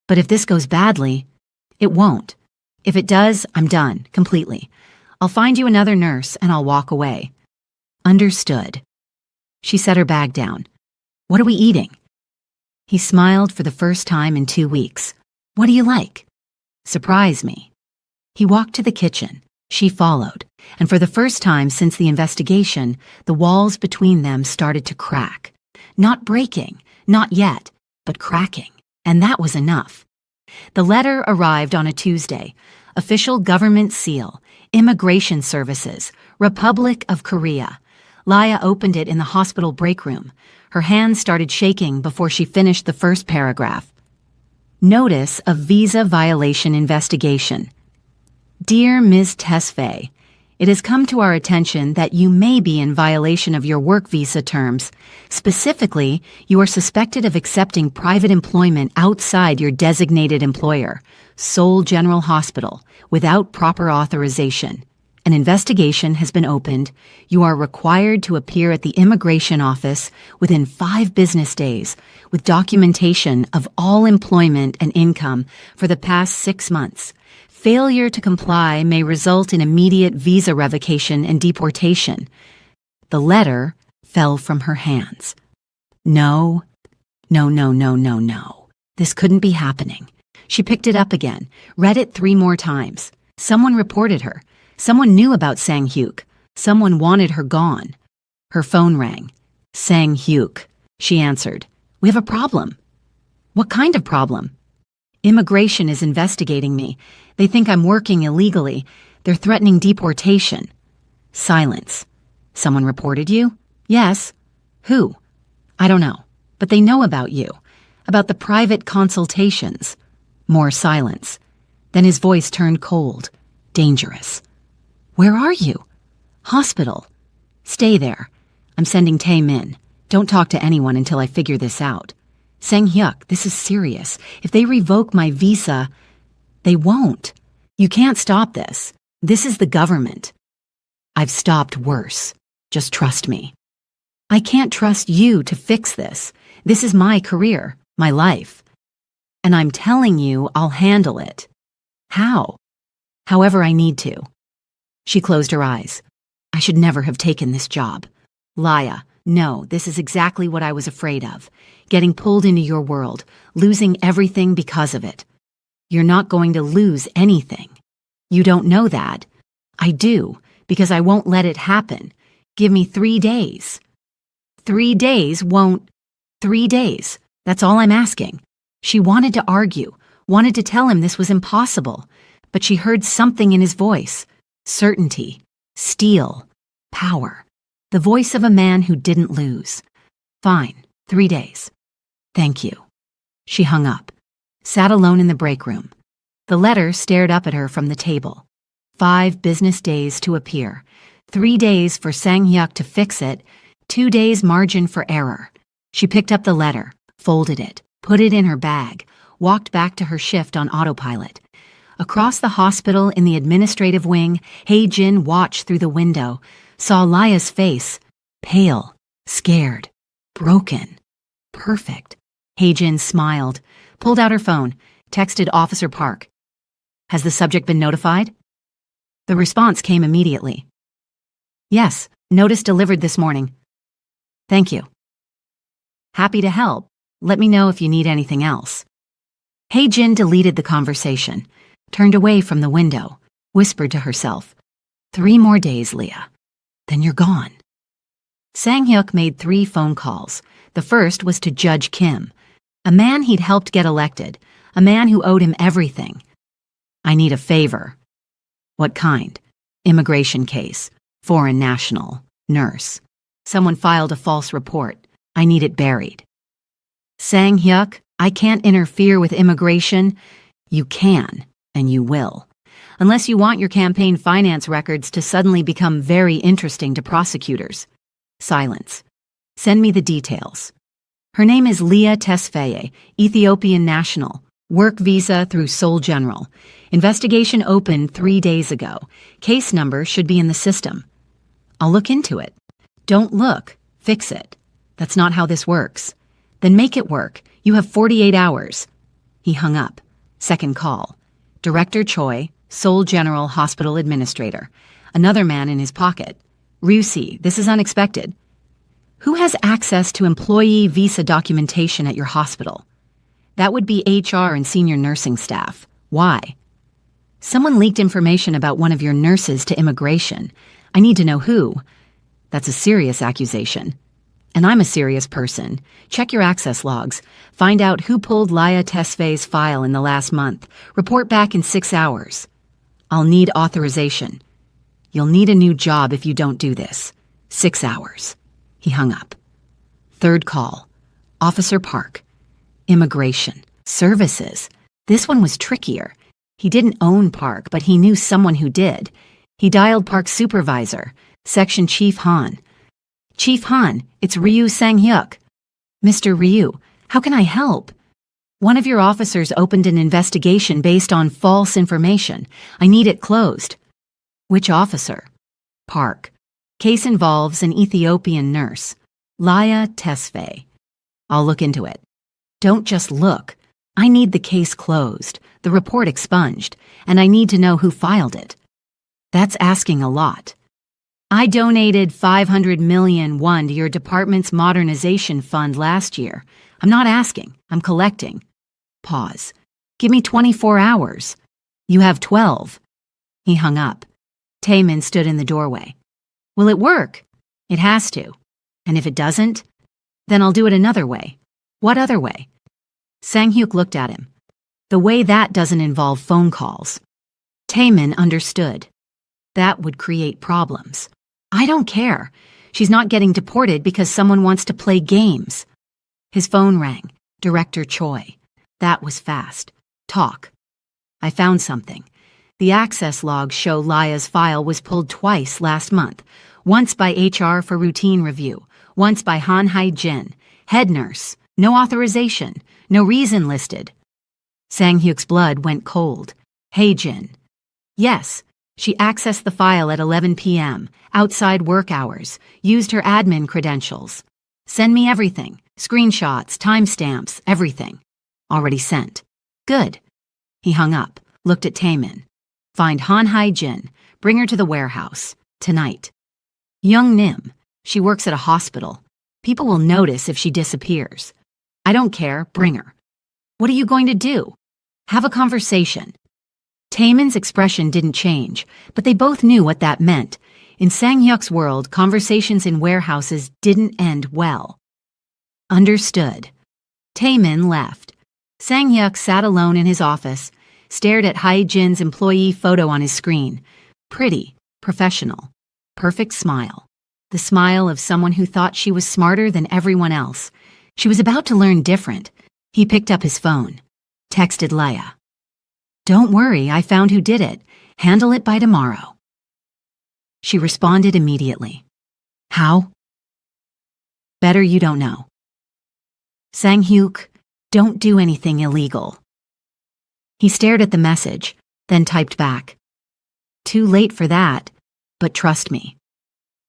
but if this goes badly, it won't. If it does, I'm done, completely. I'll find you another nurse and I'll walk away. Understood. She set her bag down. What are we eating? He smiled for the first time in 2 weeks. What do you like? Surprise me. He walked to the kitchen. She followed, and for the first time since the investigation, the walls between them started to crack. Not breaking, not yet, but cracking, and that was enough. The letter arrived on a Tuesday. Official government seal, Immigration Services, Republic of Korea. Laya opened it in the hospital break room. Her hands started shaking before she finished the first paragraph. Notice of Visa Violation Investigation. Dear Ms. Tesfaye, it has come to our attention that you may be in violation of your work visa terms. Specifically, you are suspected of accepting private employment outside your designated employer, Seoul General Hospital, without proper authorization. An investigation has been opened. You are required to appear at the immigration office within 5 business days with documentation of all employment and income for the past 6 months. Failure to comply may result in immediate visa revocation and deportation. The letter fell from her hands. No. This couldn't be happening. She picked it up again, read it 3 more times. Someone reported her. Someone knew about Sang-hyuk. Someone wanted her gone. Her phone rang. Sang-hyuk. She answered. We have a problem. What kind of problem? Immigration is investigating me. They think I'm working illegally. They're threatening deportation. Silence. Someone reported you? Yes. Who? I don't know. But they know about you. About the private consultations. More silence. Then his voice turned cold. Dangerous. Where are you? Hospital. Stay there. I'm sending Tae-min. Don't talk to anyone until I figure this out. Sang-hyuk, this is serious. If they revoke my visa, they won't. You can't stop this. This is the government. I've stopped worse. Just trust me. I can't trust you to fix this. This is my career, my life. And I'm telling you I'll handle it. How? However I need to. She closed her eyes. I should never have taken this job. Laya, no, this is exactly what I was afraid of. Getting pulled into your world, losing everything because of it. You're not going to lose anything. You don't know that. I do, because I won't let it happen. Give me 3 days. 3 days won't... 3 days. That's all I'm asking. She wanted to argue, wanted to tell him this was impossible, but she heard something in his voice. Certainty, steel, power. The voice of a man who didn't lose. Fine, 3 days. Thank you. She hung up, sat alone in the break room. The letter stared up at her from the table. 5 business days to appear. 3 days for Sang-hyuk to fix it. 2 days margin for error. She picked up the letter, folded it, put it in her bag, walked back to her shift on autopilot. Across the hospital in the administrative wing, Hae-jin watched through the window, saw Laya's face, pale, scared, broken, perfect. Hae-jin smiled, pulled out her phone, texted Officer Park. Has the subject been notified? The response came immediately. Yes, notice delivered this morning. Thank you. Happy to help. Let me know if you need anything else. Hae-jin deleted the conversation, turned away from the window, whispered to herself, 3 more days, Leah. Then you're gone. Sang-hyuk made 3 phone calls. The first was to Judge Kim, a man he'd helped get elected, a man who owed him everything. I need a favor. What kind? Immigration case. Foreign national. Nurse. Someone filed a false report. I need it buried. Sang-hyuk, I can't interfere with immigration. You can, and you will. Unless you want your campaign finance records to suddenly become very interesting to prosecutors. Silence. Send me the details. Her name is Leah Tesfaye, Ethiopian national. Work visa through Seoul General. Investigation opened 3 days ago. Case number should be in the system. I'll look into it. Don't look. Fix it. That's not how this works. Then make it work. You have 48 hours. He hung up. Second call. Director Choi, Seoul General Hospital Administrator. Another man in his pocket. Ryusi, this is unexpected. Who has access to employee visa documentation at your hospital? That would be HR and senior nursing staff. Why? Someone leaked information about one of your nurses to immigration. I need to know who. That's a serious accusation. And I'm a serious person. Check your access logs. Find out who pulled Laya Tesfaye's file in the last month. Report back in 6 hours. I'll need authorization. You'll need a new job if you don't do this. 6 hours. He hung up. Third call. Officer Park. Immigration. Services. This one was trickier. He didn't own Park, but he knew someone who did. He dialed Park's supervisor, Section Chief Han. Chief Han, it's Ryu Sang-hyuk. Mr. Ryu, how can I help? One of your officers opened an investigation based on false information. I need it closed. Which officer? Park. Case involves an Ethiopian nurse, Laya Tesfaye. I'll look into it. Don't just look. I need the case closed, the report expunged, and I need to know who filed it. That's asking a lot. I donated 500 million won to your department's modernization fund last year. I'm not asking, I'm collecting. Pause. Give me 24 hours. You have 12. He hung up. Taemin stood in the doorway. Will it work? It has to. And if it doesn't, then I'll do it another way. What other way? Sang-hyuk looked at him. The way that doesn't involve phone calls. Taemin understood. That would create problems. I don't care. She's not getting deported because someone wants to play games. His phone rang. Director Choi. That was fast. Talk. I found something. The access logs show Laya's file was pulled twice last month. Once by HR for routine review. Once by Han Hae-jin, head nurse. No authorization. No reason listed. Sang-hyuk's blood went cold. Hae-jin. Yes. She accessed the file at 11 p.m., outside work hours, used her admin credentials. Send me everything. Screenshots, timestamps, everything. Already sent. Good. He hung up, looked at Taemin. Find Han Hae-jin. Bring her to the warehouse. Tonight. Young Nim. She works at a hospital. People will notice if she disappears. I don't care. Bring her. What are you going to do? Have a conversation. Taemin's expression didn't change, but they both knew what that meant. In Sang-hyuk's world, conversations in warehouses didn't end well. Understood. Taemin left. Sang-hyuk sat alone in his office, stared at Hae-jin's employee photo on his screen. Pretty, professional, perfect smile. The smile of someone who thought she was smarter than everyone else. She was about to learn different. He picked up his phone. Texted Laya. Don't worry, I found who did it. Handle it by tomorrow. She responded immediately. How? Better you don't know. Sang-hyuk, don't do anything illegal. He stared at the message, then typed back. Too late for that, but trust me.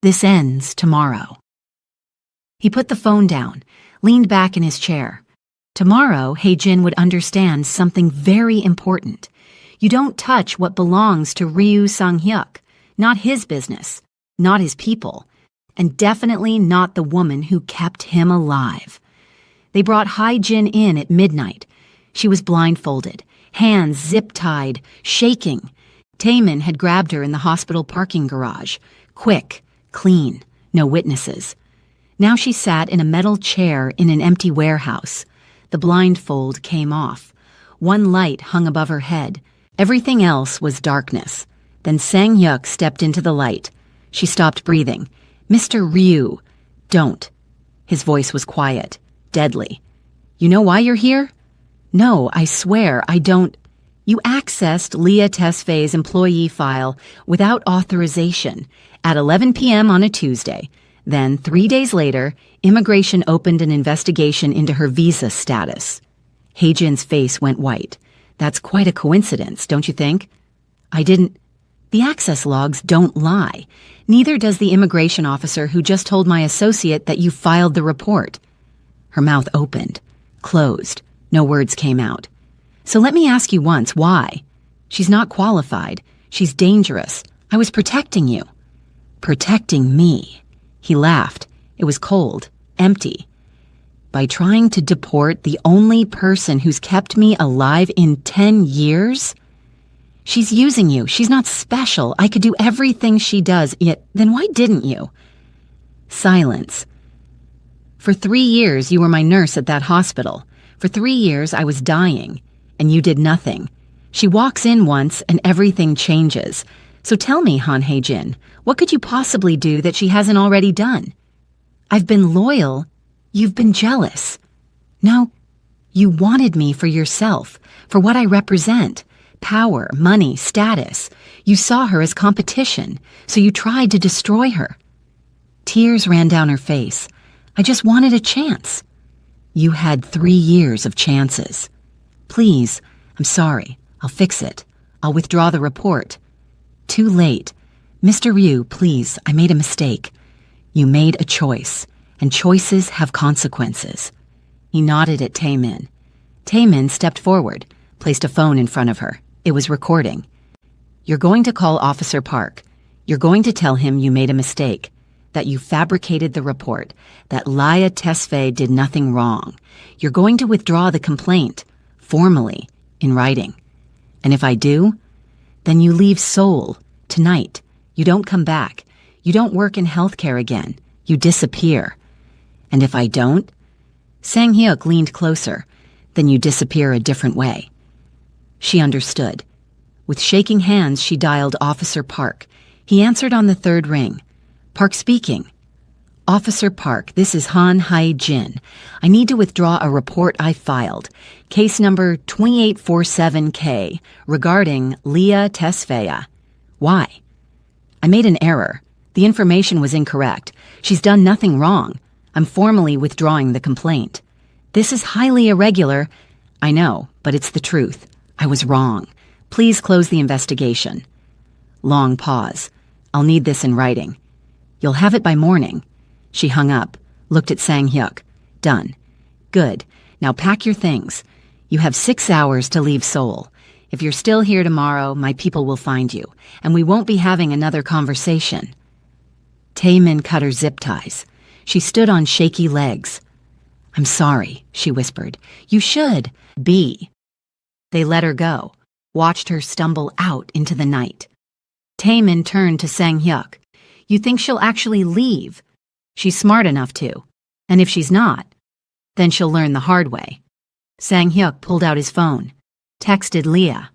This ends tomorrow. He put the phone down, leaned back in his chair. Tomorrow, Hae-jin would understand something very important. You don't touch what belongs to Ryu Sang-hyuk, not his business, not his people, and definitely not the woman who kept him alive. They brought Hae-jin in at midnight. She was blindfolded, hands zip-tied, shaking. Taemin had grabbed her in the hospital parking garage. Quick, clean, no witnesses. Now she sat in a metal chair in an empty warehouse. The blindfold came off. One light hung above her head. Everything else was darkness. Then Sang-hyuk stepped into the light. She stopped breathing. Mr. Ryu, don't. His voice was quiet, deadly. You know why you're here? No, I swear, I don't. You accessed Laya Tesfaye's employee file without authorization at 11 p.m. on a Tuesday. Then, 3 days later, immigration opened an investigation into her visa status. Hae-jin's face went white. That's quite a coincidence, don't you think? I didn't. The access logs don't lie. Neither does the immigration officer who just told my associate that you filed the report. Her mouth opened, closed. No words came out. So let me ask you once, why? She's not qualified. She's dangerous. I was protecting you. Protecting me. He laughed. It was cold, empty. By trying to deport the only person who's kept me alive in 10 years? She's using you. She's not special. I could do everything she does, yet then why didn't you? Silence. For 3 years, you were my nurse at that hospital. For 3 years, I was dying, and you did nothing. She walks in once, and everything changes. So tell me, Han Hei-jin, what could you possibly do that she hasn't already done? I've been loyal. You've been jealous. No, you wanted me for yourself, for what I represent. Power, money, status. You saw her as competition, so you tried to destroy her. Tears ran down her face. I just wanted a chance. You had 3 years of chances. Please, I'm sorry. I'll fix it. I'll withdraw the report. Too late. Mr. Ryu, please, I made a mistake. You made a choice, and choices have consequences. He nodded at Taemin. Taemin stepped forward, placed a phone in front of her. It was recording. You're going to call Officer Park. You're going to tell him you made a mistake, that you fabricated the report, that Laya Tesfaye did nothing wrong. You're going to withdraw the complaint, formally, in writing. And if I do, then you leave Seoul, tonight. You don't come back. You don't work in healthcare again. You disappear. And if I don't, Sang-hyuk leaned closer, then you disappear a different way. She understood. With shaking hands, she dialed Officer Park. He answered on the 3rd ring. Park speaking. Officer Park, this is Han Hei-jin. I need to withdraw a report I filed. Case number 2847K regarding Laya Tesfaye. Why? I made an error. The information was incorrect. She's done nothing wrong. I'm formally withdrawing the complaint. This is highly irregular. I know, but it's the truth. I was wrong. Please close the investigation. Long pause. I'll need this in writing. You'll have it by morning. She hung up, looked at Sang-hyuk. Done. Good. Now pack your things. You have 6 hours to leave Seoul. If you're still here tomorrow, my people will find you, and we won't be having another conversation. Taemin cut her zip ties. She stood on shaky legs. I'm sorry, she whispered. You should be. They let her go, watched her stumble out into the night. Taemin turned to Sang-hyuk. You think she'll actually leave? She's smart enough to. And if she's not, then she'll learn the hard way. Sang-hyuk pulled out his phone, texted Leah.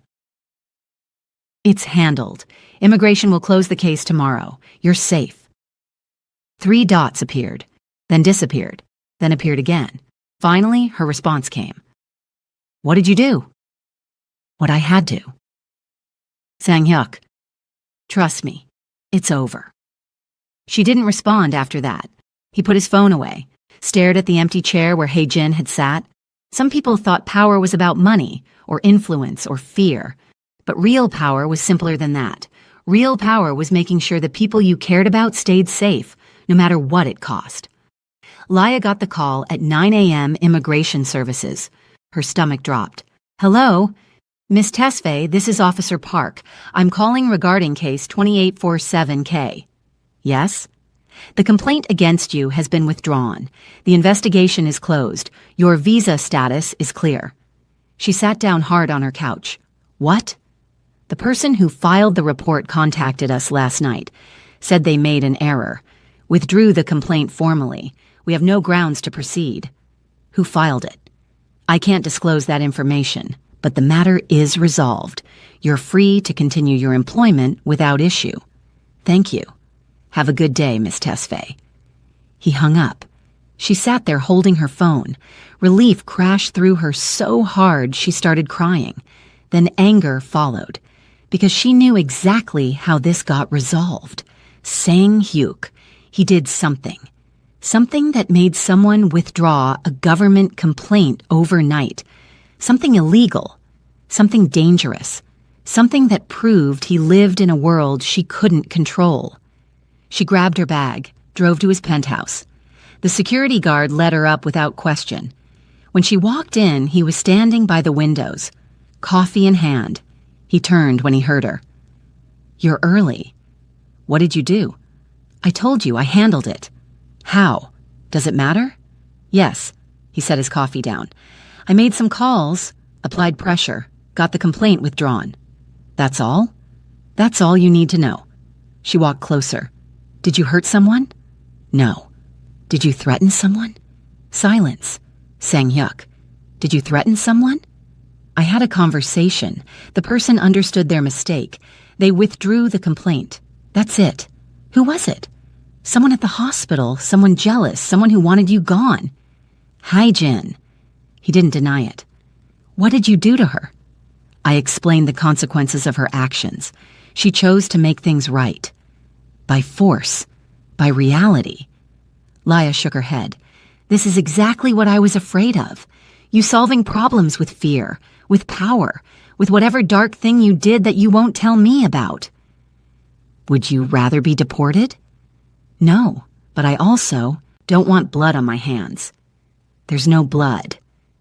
It's handled. Immigration will close the case tomorrow. You're safe. 3 dots appeared, then disappeared, then appeared again. Finally, her response came. What did you do? What I had to. Sang-hyuk, trust me, it's over. She didn't respond after that. He put his phone away, stared at the empty chair where Hei-jin had sat. Some people thought power was about money, or influence, or fear. But real power was simpler than that. Real power was making sure the people you cared about stayed safe, no matter what it cost. Laya got the call at 9 a.m. Immigration Services. Her stomach dropped. Hello? Miss Tesfaye, this is Officer Park. I'm calling regarding case 2847K. Yes? The complaint against you has been withdrawn. The investigation is closed. Your visa status is clear. She sat down hard on her couch. What? The person who filed the report contacted us last night. Said they made an error. Withdrew the complaint formally. We have no grounds to proceed. Who filed it? I can't disclose that information, but the matter is resolved. You're free to continue your employment without issue. Thank you. Have a good day, Miss Tesfaye. He hung up. She sat there holding her phone. Relief crashed through her so hard she started crying. Then anger followed, because she knew exactly how this got resolved. Sang-hyuk. He did something. Something that made someone withdraw a government complaint overnight. Something illegal. Something dangerous. Something that proved he lived in a world she couldn't control. She grabbed her bag, drove to his penthouse. The security guard let her up without question. When she walked in, he was standing by the windows, coffee in hand. He turned when he heard her. You're early. What did you do? I told you I handled it. How? Does it matter? Yes, he set his coffee down. I made some calls, applied pressure, got the complaint withdrawn. That's all? That's all you need to know. She walked closer. Did you hurt someone? No. Did you threaten someone? Silence. Sang-hyuk. Did you threaten someone? I had a conversation. The person understood their mistake. They withdrew the complaint. That's it. Who was it? Someone at the hospital, someone jealous, someone who wanted you gone. Hai-Jin. He didn't deny it. What did you do to her? I explained the consequences of her actions. She chose to make things right. By force. By reality. Laya shook her head. This is exactly what I was afraid of. You solving problems with fear, with power, with whatever dark thing you did that you won't tell me about. Would you rather be deported? No, but I also don't want blood on my hands. There's no blood.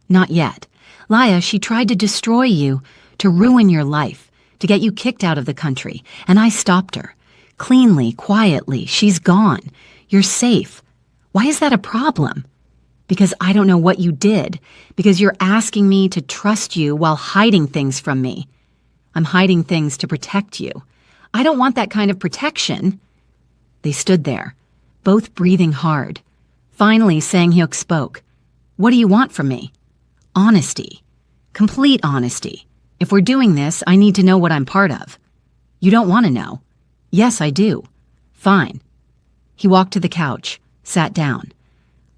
Not yet. Laya, she tried to destroy you, to ruin your life, to get you kicked out of the country, and I stopped her. Cleanly, quietly, she's gone. You're safe. Why is that a problem? Because I don't know what you did, because you're asking me to trust you while hiding things from me. I'm hiding things to protect you. I don't want that kind of protection. They stood there, both breathing hard. Finally, Sang-hyuk spoke. What do you want from me? Honesty. Complete honesty. If we're doing this, I need to know what I'm part of. You don't want to know. Yes, I do. Fine. He walked to the couch, sat down.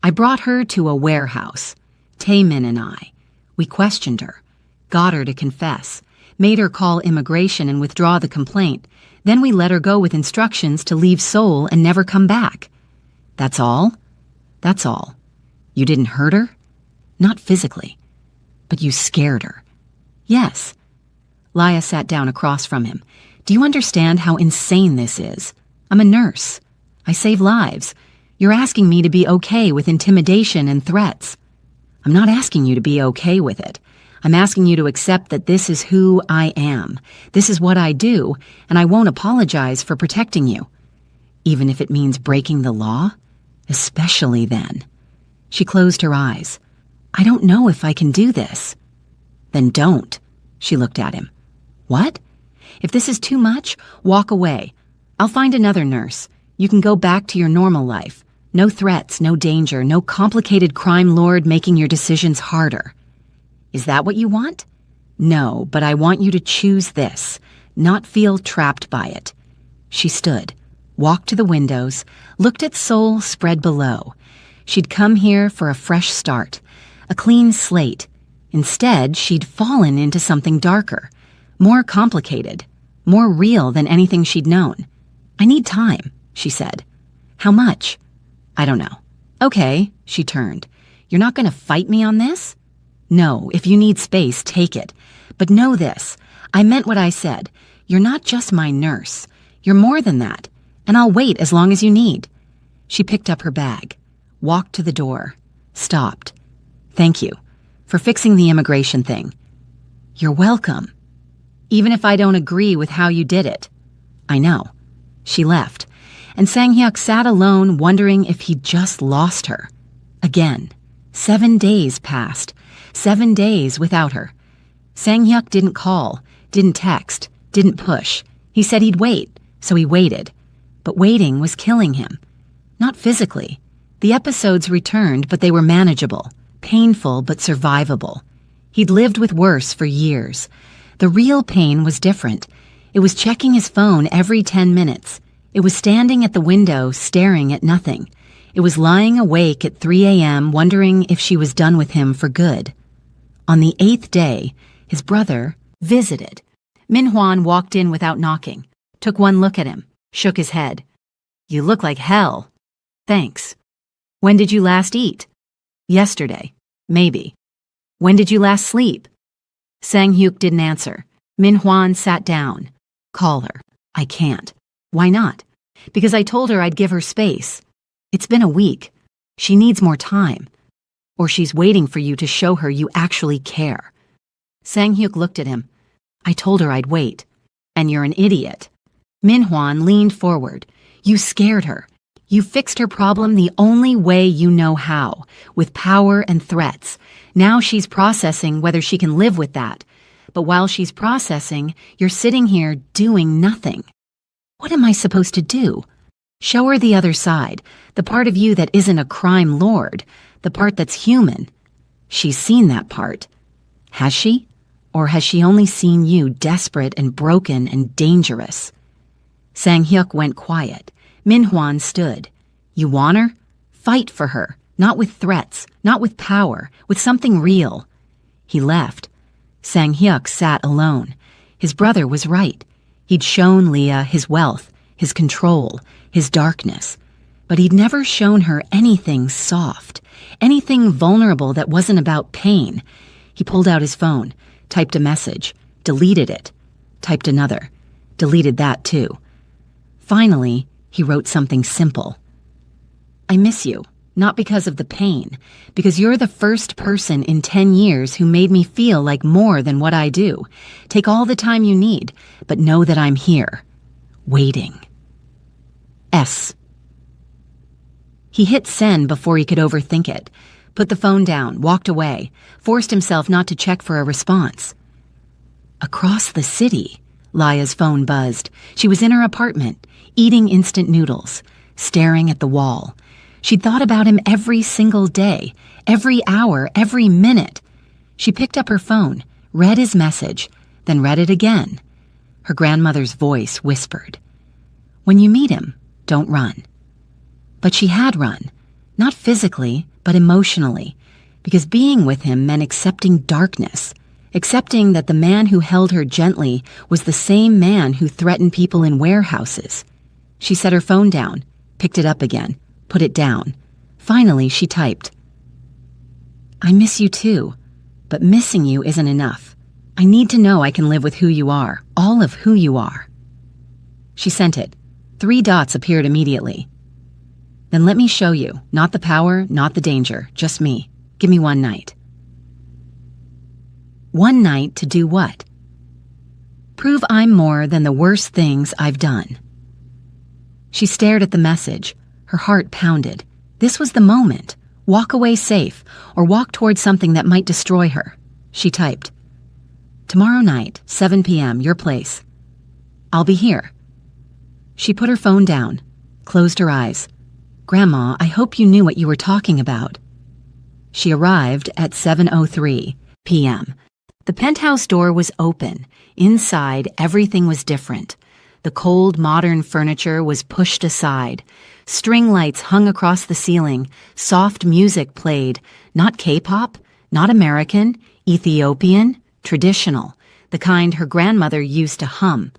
I brought her to a warehouse. Taemin and I. We questioned her, got her to confess, made her call immigration and withdraw the complaint. Then we let her go with instructions to leave Seoul and never come back. That's all? That's all. You didn't hurt her? Not physically. But you scared her. Yes. Laya sat down across from him. Do you understand how insane this is? I'm a nurse. I save lives. You're asking me to be okay with intimidation and threats. I'm not asking you to be okay with it. I'm asking you to accept that this is who I am. This is what I do, and I won't apologize for protecting you. Even if it means breaking the law? Especially then. She closed her eyes. I don't know if I can do this. Then don't. She looked at him. What? If this is too much, walk away. I'll find another nurse. You can go back to your normal life. No threats, no danger, no complicated crime lord making your decisions harder. Is that what you want? No, but I want you to choose this, not feel trapped by it. She stood, walked to the windows, looked at Seoul spread below. She'd come here for a fresh start, a clean slate. Instead, she'd fallen into something darker, more complicated, more real than anything she'd known. I need time, she said. How much? I don't know. Okay, she turned. You're not going to fight me on this? No, if you need space, take it. But know this, I meant what I said. You're not just my nurse. You're more than that, and I'll wait as long as you need. She picked up her bag, walked to the door, stopped. Thank you for fixing the immigration thing. You're welcome. Even if I don't agree with how you did it. I know. She left, and Sang-hyuk sat alone wondering if he'd just lost her. Again. 7 days passed. 7 days without her. Sang-hyuk didn't call, didn't text, didn't push. He said he'd wait, so he waited. But waiting was killing him. Not physically. The episodes returned, but they were manageable. Painful, but survivable. He'd lived with worse for years. The real pain was different. It was checking his phone every 10 minutes. It was standing at the window, staring at nothing. It was lying awake at 3 a.m., wondering if she was done with him for good. On the 8th day, his brother visited. Min-hwan walked in without knocking, took one look at him, shook his head. You look like hell. Thanks. When did you last eat? Yesterday. Maybe. When did you last sleep? Sang-hyuk didn't answer. Min-hwan sat down. Call her. I can't. Why not? Because I told her I'd give her space. It's been a week. She needs more time. Or she's waiting for you to show her you actually care. Sang-hyuk looked at him. I told her I'd wait. And you're an idiot. Min-hwan leaned forward. You scared her. You fixed her problem the only way you know how, with power and threats. Now she's processing whether she can live with that. But while she's processing, you're sitting here doing nothing. What am I supposed to do? Show her the other side, the part of you that isn't a crime lord, the part that's human. She's seen that part. Has she? Or has she only seen you desperate and broken and dangerous? Sang-hyuk went quiet. Min-hwan stood. You want her? Fight for her. Not with threats, not with power, with something real. He left. Sang-hyuk sat alone. His brother was right. He'd shown Leah his wealth, his control, his darkness. But he'd never shown her anything soft, anything vulnerable that wasn't about pain. He pulled out his phone, typed a message, deleted it, typed another, deleted that too. Finally, he wrote something simple. I miss you, not because of the pain, because you're the first person in 10 years who made me feel like more than what I do. Take all the time you need, but know that I'm here, waiting. S. He hit send before he could overthink it, put the phone down, walked away, forced himself not to check for a response. Across the city, Laya's phone buzzed. She was in her apartment, eating instant noodles, staring at the wall. She'd thought about him every single day, every hour, every minute. She picked up her phone, read his message, then read it again. Her grandmother's voice whispered, "When you meet him, don't run." But she had run, not physically, but emotionally, because being with him meant accepting darkness, accepting that the man who held her gently was the same man who threatened people in warehouses. She set her phone down, picked it up again, put it down. Finally, she typed, I miss you too, but missing you isn't enough. I need to know I can live with who you are, all of who you are. She sent it. 3 dots appeared immediately. Then let me show you, not the power, not the danger, just me. Give me 1 night. 1 night to do what? Prove I'm more than the worst things I've done. She stared at the message. Her heart pounded. This was the moment. Walk away safe, or walk towards something that might destroy her. She typed, Tomorrow night, 7 p.m., your place. I'll be here. She put her phone down, closed her eyes. Grandma, I hope you knew what you were talking about. She arrived at 7:03 p.m. The penthouse door was open. Inside, everything was different. The cold, modern furniture was pushed aside. String lights hung across the ceiling. Soft music played. Not K-pop, not American, Ethiopian, traditional, the kind her grandmother used to hum.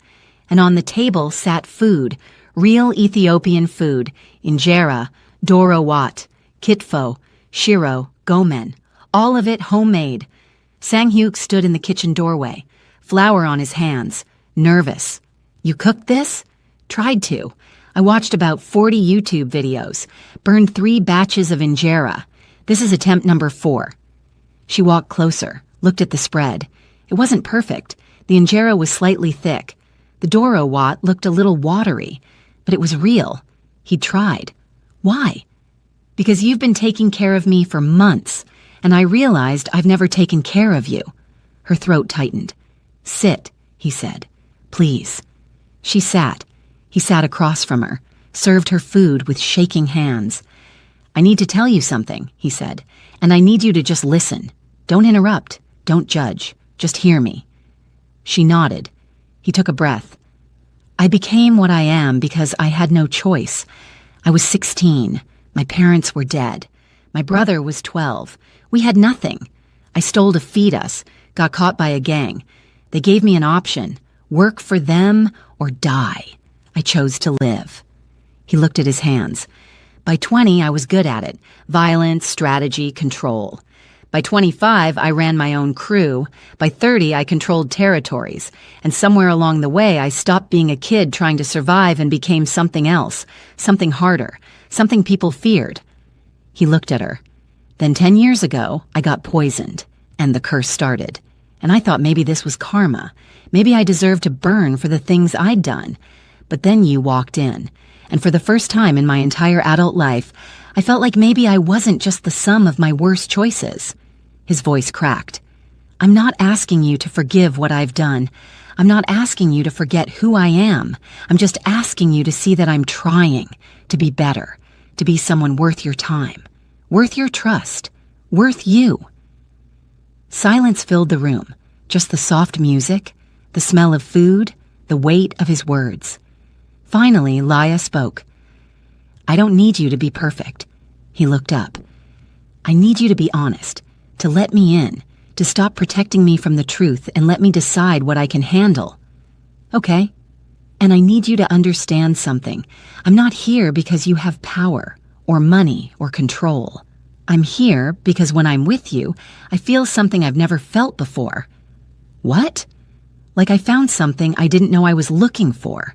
And on the table sat food, real Ethiopian food, injera, doro wat, kitfo, shiro, gomen, all of it homemade. Sang-hyuk stood in the kitchen doorway, flour on his hands, nervous. You cooked this? Tried to. I watched about 40 YouTube videos, burned 3 batches of injera. This is attempt number 4. She walked closer, looked at the spread. It wasn't perfect. The injera was slightly thick. The doro wat looked a little watery, but it was real. He'd tried. Why? Because you've been taking care of me for months, and I realized I've never taken care of you. Her throat tightened. Sit, he said. Please. She sat. He sat across from her, served her food with shaking hands. I need to tell you something, he said, and I need you to just listen. Don't interrupt. Don't judge. Just hear me. She nodded. He took a breath. I became what I am because I had no choice. I was 16. My parents were dead. My brother was 12. We had nothing. I stole to feed us, got caught by a gang. They gave me an option, work for them or die. I chose to live. He looked at his hands. By 20, I was good at it. Violence, strategy, control. By 25, I ran my own crew. By 30, I controlled territories. And somewhere along the way, I stopped being a kid trying to survive and became something else, something harder, something people feared. He looked at her. Then 10 years ago, I got poisoned, and the curse started. And I thought maybe this was karma. Maybe I deserved to burn for the things I'd done. But then you walked in. And for the first time in my entire adult life, I felt like maybe I wasn't just the sum of my worst choices. His voice cracked. I'm not asking you to forgive what I've done. I'm not asking you to forget who I am. I'm just asking you to see that I'm trying to be better, to be someone worth your time, worth your trust, worth you. Silence filled the room. Just the soft music, the smell of food, the weight of his words. Finally, Laya spoke. I don't need you to be perfect. He looked up. I need you to be honest, to let me in, to stop protecting me from the truth and let me decide what I can handle. Okay. And I need you to understand something. I'm not here because you have power, or money, or control. I'm here because when I'm with you, I feel something I've never felt before. What? Like I found something I didn't know I was looking for.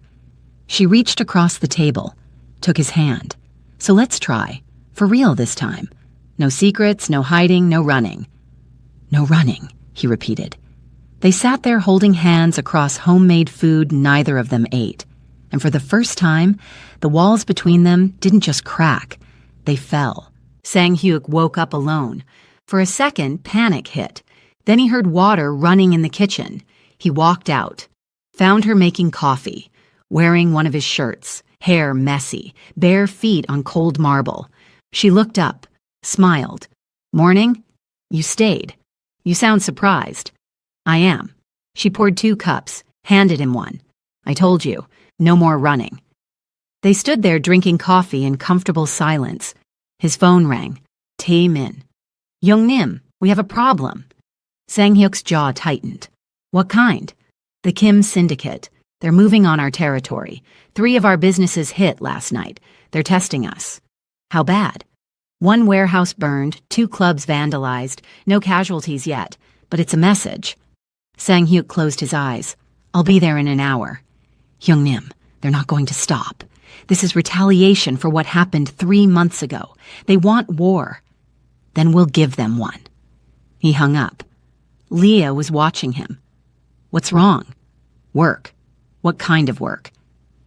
She reached across the table, took his hand. So let's try. For real this time. No secrets, no hiding, no running. No running, he repeated. They sat there holding hands across homemade food neither of them ate. And for the first time, the walls between them didn't just crack, they fell. Sang-hyuk woke up alone. For a second, panic hit. Then he heard water running in the kitchen. He walked out, found her making coffee, wearing one of his shirts, hair messy, bare feet on cold marble. She looked up, smiled. Morning? You stayed. You sound surprised. I am. She poured 2 cups, handed him one. I told you, no more running. They stood there drinking coffee in comfortable silence. His phone rang. Tae-min. Young-nim, we have a problem. Sang-hyuk's jaw tightened. What kind? The Kim Syndicate. They're moving on our territory. 3 of our businesses hit last night. They're testing us. How bad? 1 warehouse burned, 2 clubs vandalized, no casualties yet, but it's a message. Sang-hyuk closed his eyes. I'll be there in an hour. Young-nim, they're not going to stop. This is retaliation for what happened 3 months ago. They want war. Then we'll give them one. He hung up. Leah was watching him. What's wrong? Work. What kind of work?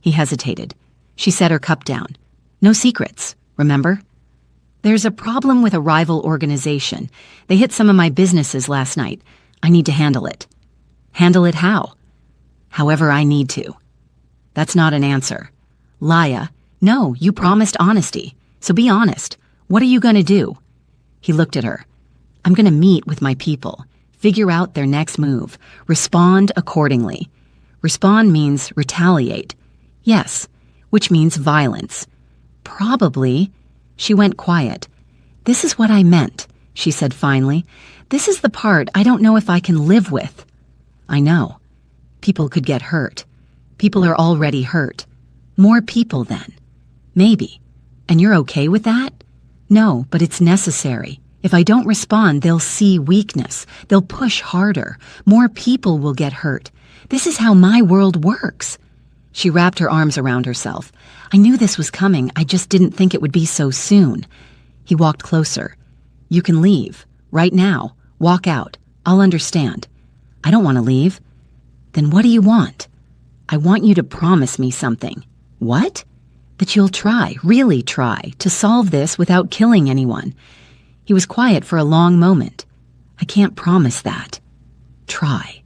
He hesitated. She set her cup down. No secrets, remember? There's a problem with a rival organization. They hit some of my businesses last night. I need to handle it. Handle it how? However I need to. That's not an answer. Laya, no, you promised honesty. So be honest. What are you going to do? He looked at her. I'm going to meet with my people, figure out their next move, respond accordingly. Respond means retaliate. Yes, which means violence. Probably. She went quiet. This is what I meant, she said finally. This is the part I don't know if I can live with. I know. People could get hurt. People are already hurt. More people then. Maybe. And you're okay with that? No, but it's necessary. If I don't respond, they'll see weakness. They'll push harder. More people will get hurt. This is how my world works. She wrapped her arms around herself. I knew this was coming. I just didn't think it would be so soon. He walked closer. You can leave. Right now. Walk out. I'll understand. I don't want to leave. Then what do you want? I want you to promise me something. What? That you'll try, really try, to solve this without killing anyone. He was quiet for a long moment. I can't promise that. Try.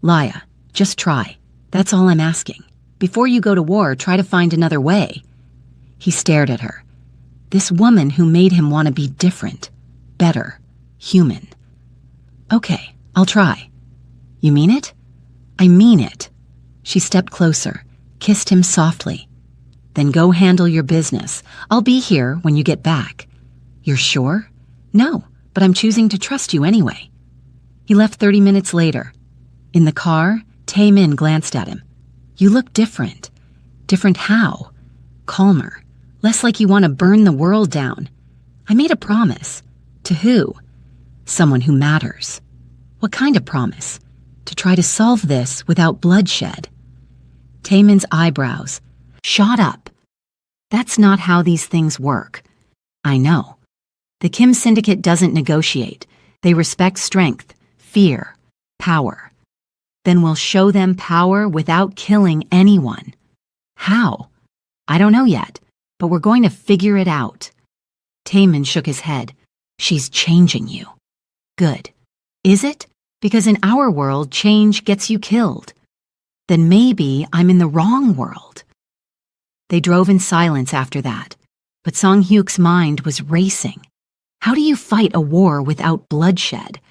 Laya, just try. That's all I'm asking. Before you go to war, try to find another way. He stared at her. This woman who made him want to be different, better, human. Okay, I'll try. You mean it? I mean it. She stepped closer, kissed him softly. Then go handle your business. I'll be here when you get back. You're sure? No, but I'm choosing to trust you anyway. He left 30 minutes later. In the car, Tae-min glanced at him. You look different. Different how? Calmer. Less like you want to burn the world down. I made a promise. To who? Someone who matters. What kind of promise? To try to solve this without bloodshed. Tae-min's eyebrows shot up. That's not how these things work. I know. The Kim Syndicate doesn't negotiate. They respect strength, fear, power. Then we'll show them power without killing anyone. How? I don't know yet, but we're going to figure it out. Tae-min shook his head. She's changing you. Good. Is it? Because in our world, change gets you killed. Then maybe I'm in the wrong world. They drove in silence after that, but Sang-hyuk's mind was racing. How do you fight a war without bloodshed?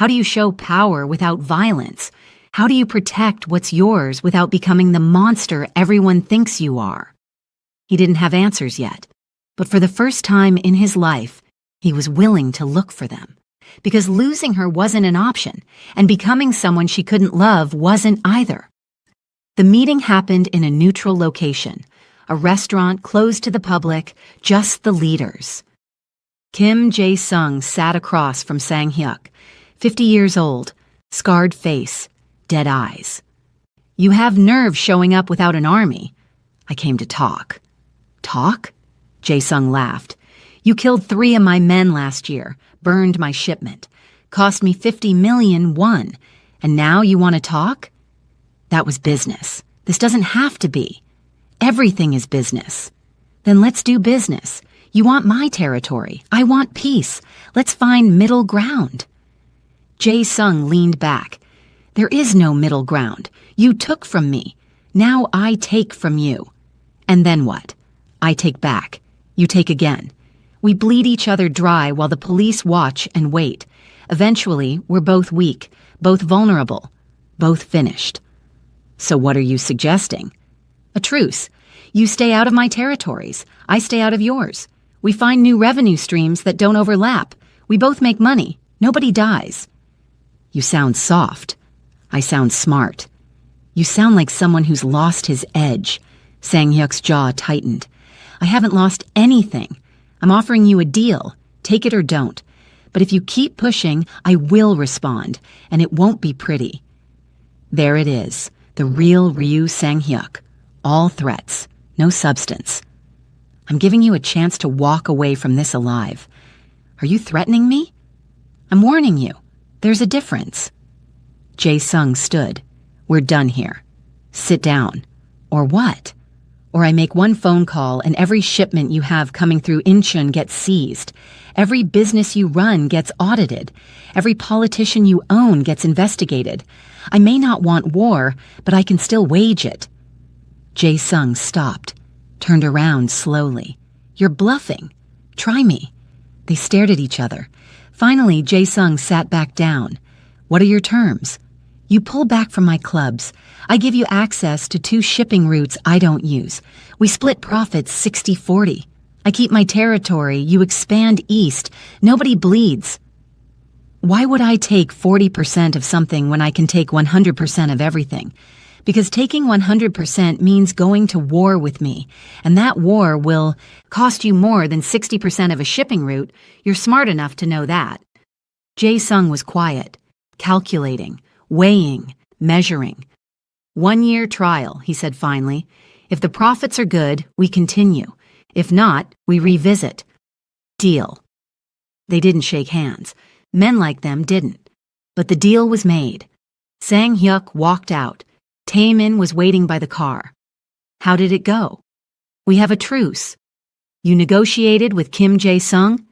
How do you show power without violence? How do you protect what's yours without becoming the monster everyone thinks you are? He didn't have answers yet, but for the first time in his life, he was willing to look for them. Because losing her wasn't an option, and becoming someone she couldn't love wasn't either. The meeting happened in a neutral location, a restaurant closed to the public, just the leaders. Kim Jae-sung sat across from Sang-hyuk, 50 years old, scarred face, dead eyes. You have nerve showing up without an army. I came to talk. Talk? Jae-sung laughed. You killed 3 of my men last year, burned my shipment, cost me 50 million won, and now you want to talk? That was business. This doesn't have to be. Everything is business. Then let's do business. You want my territory. I want peace. Let's find middle ground. Jae-sung leaned back. There is no middle ground. You took from me. Now I take from you. And then what? I take back. You take again. We bleed each other dry while the police watch and wait. Eventually, we're both weak, both vulnerable, both finished. So what are you suggesting? A truce. You stay out of my territories. I stay out of yours. We find new revenue streams that don't overlap. We both make money. Nobody dies. You sound soft. I sound smart. You sound like someone who's lost his edge. Sang-hyuk's jaw tightened. I haven't lost anything. I'm offering you a deal. Take it or don't. But if you keep pushing, I will respond, and it won't be pretty. There it is, the real Ryu Sang-hyuk. All threats, no substance. I'm giving you a chance to walk away from this alive. Are you threatening me? I'm warning you. There's a difference. Jae-sung stood. We're done here. Sit down. Or what? Or I make one phone call and every shipment you have coming through Incheon gets seized. Every business you run gets audited. Every politician you own gets investigated. I may not want war, but I can still wage it. Jae-sung stopped, turned around slowly. You're bluffing. Try me. They stared at each other. Finally, Jae-sung sat back down. What are your terms? You pull back from my clubs. I give you access to 2 shipping routes I don't use. We split profits 60-40. I keep my territory, you expand east. Nobody bleeds. Why would I take 40% of something when I can take 100% of everything? Because taking 100% means going to war with me, and that war will cost you more than 60% of a shipping route. You're smart enough to know that. Jae-sung was quiet, calculating, weighing, measuring. 1-year trial, he said finally. If the profits are good, we continue. If not, we revisit. Deal. They didn't shake hands. Men like them didn't. But the deal was made. Sang-hyuk walked out. Taemin was waiting by the car. How did it go? We have a truce. You negotiated with Kim Jae-sung?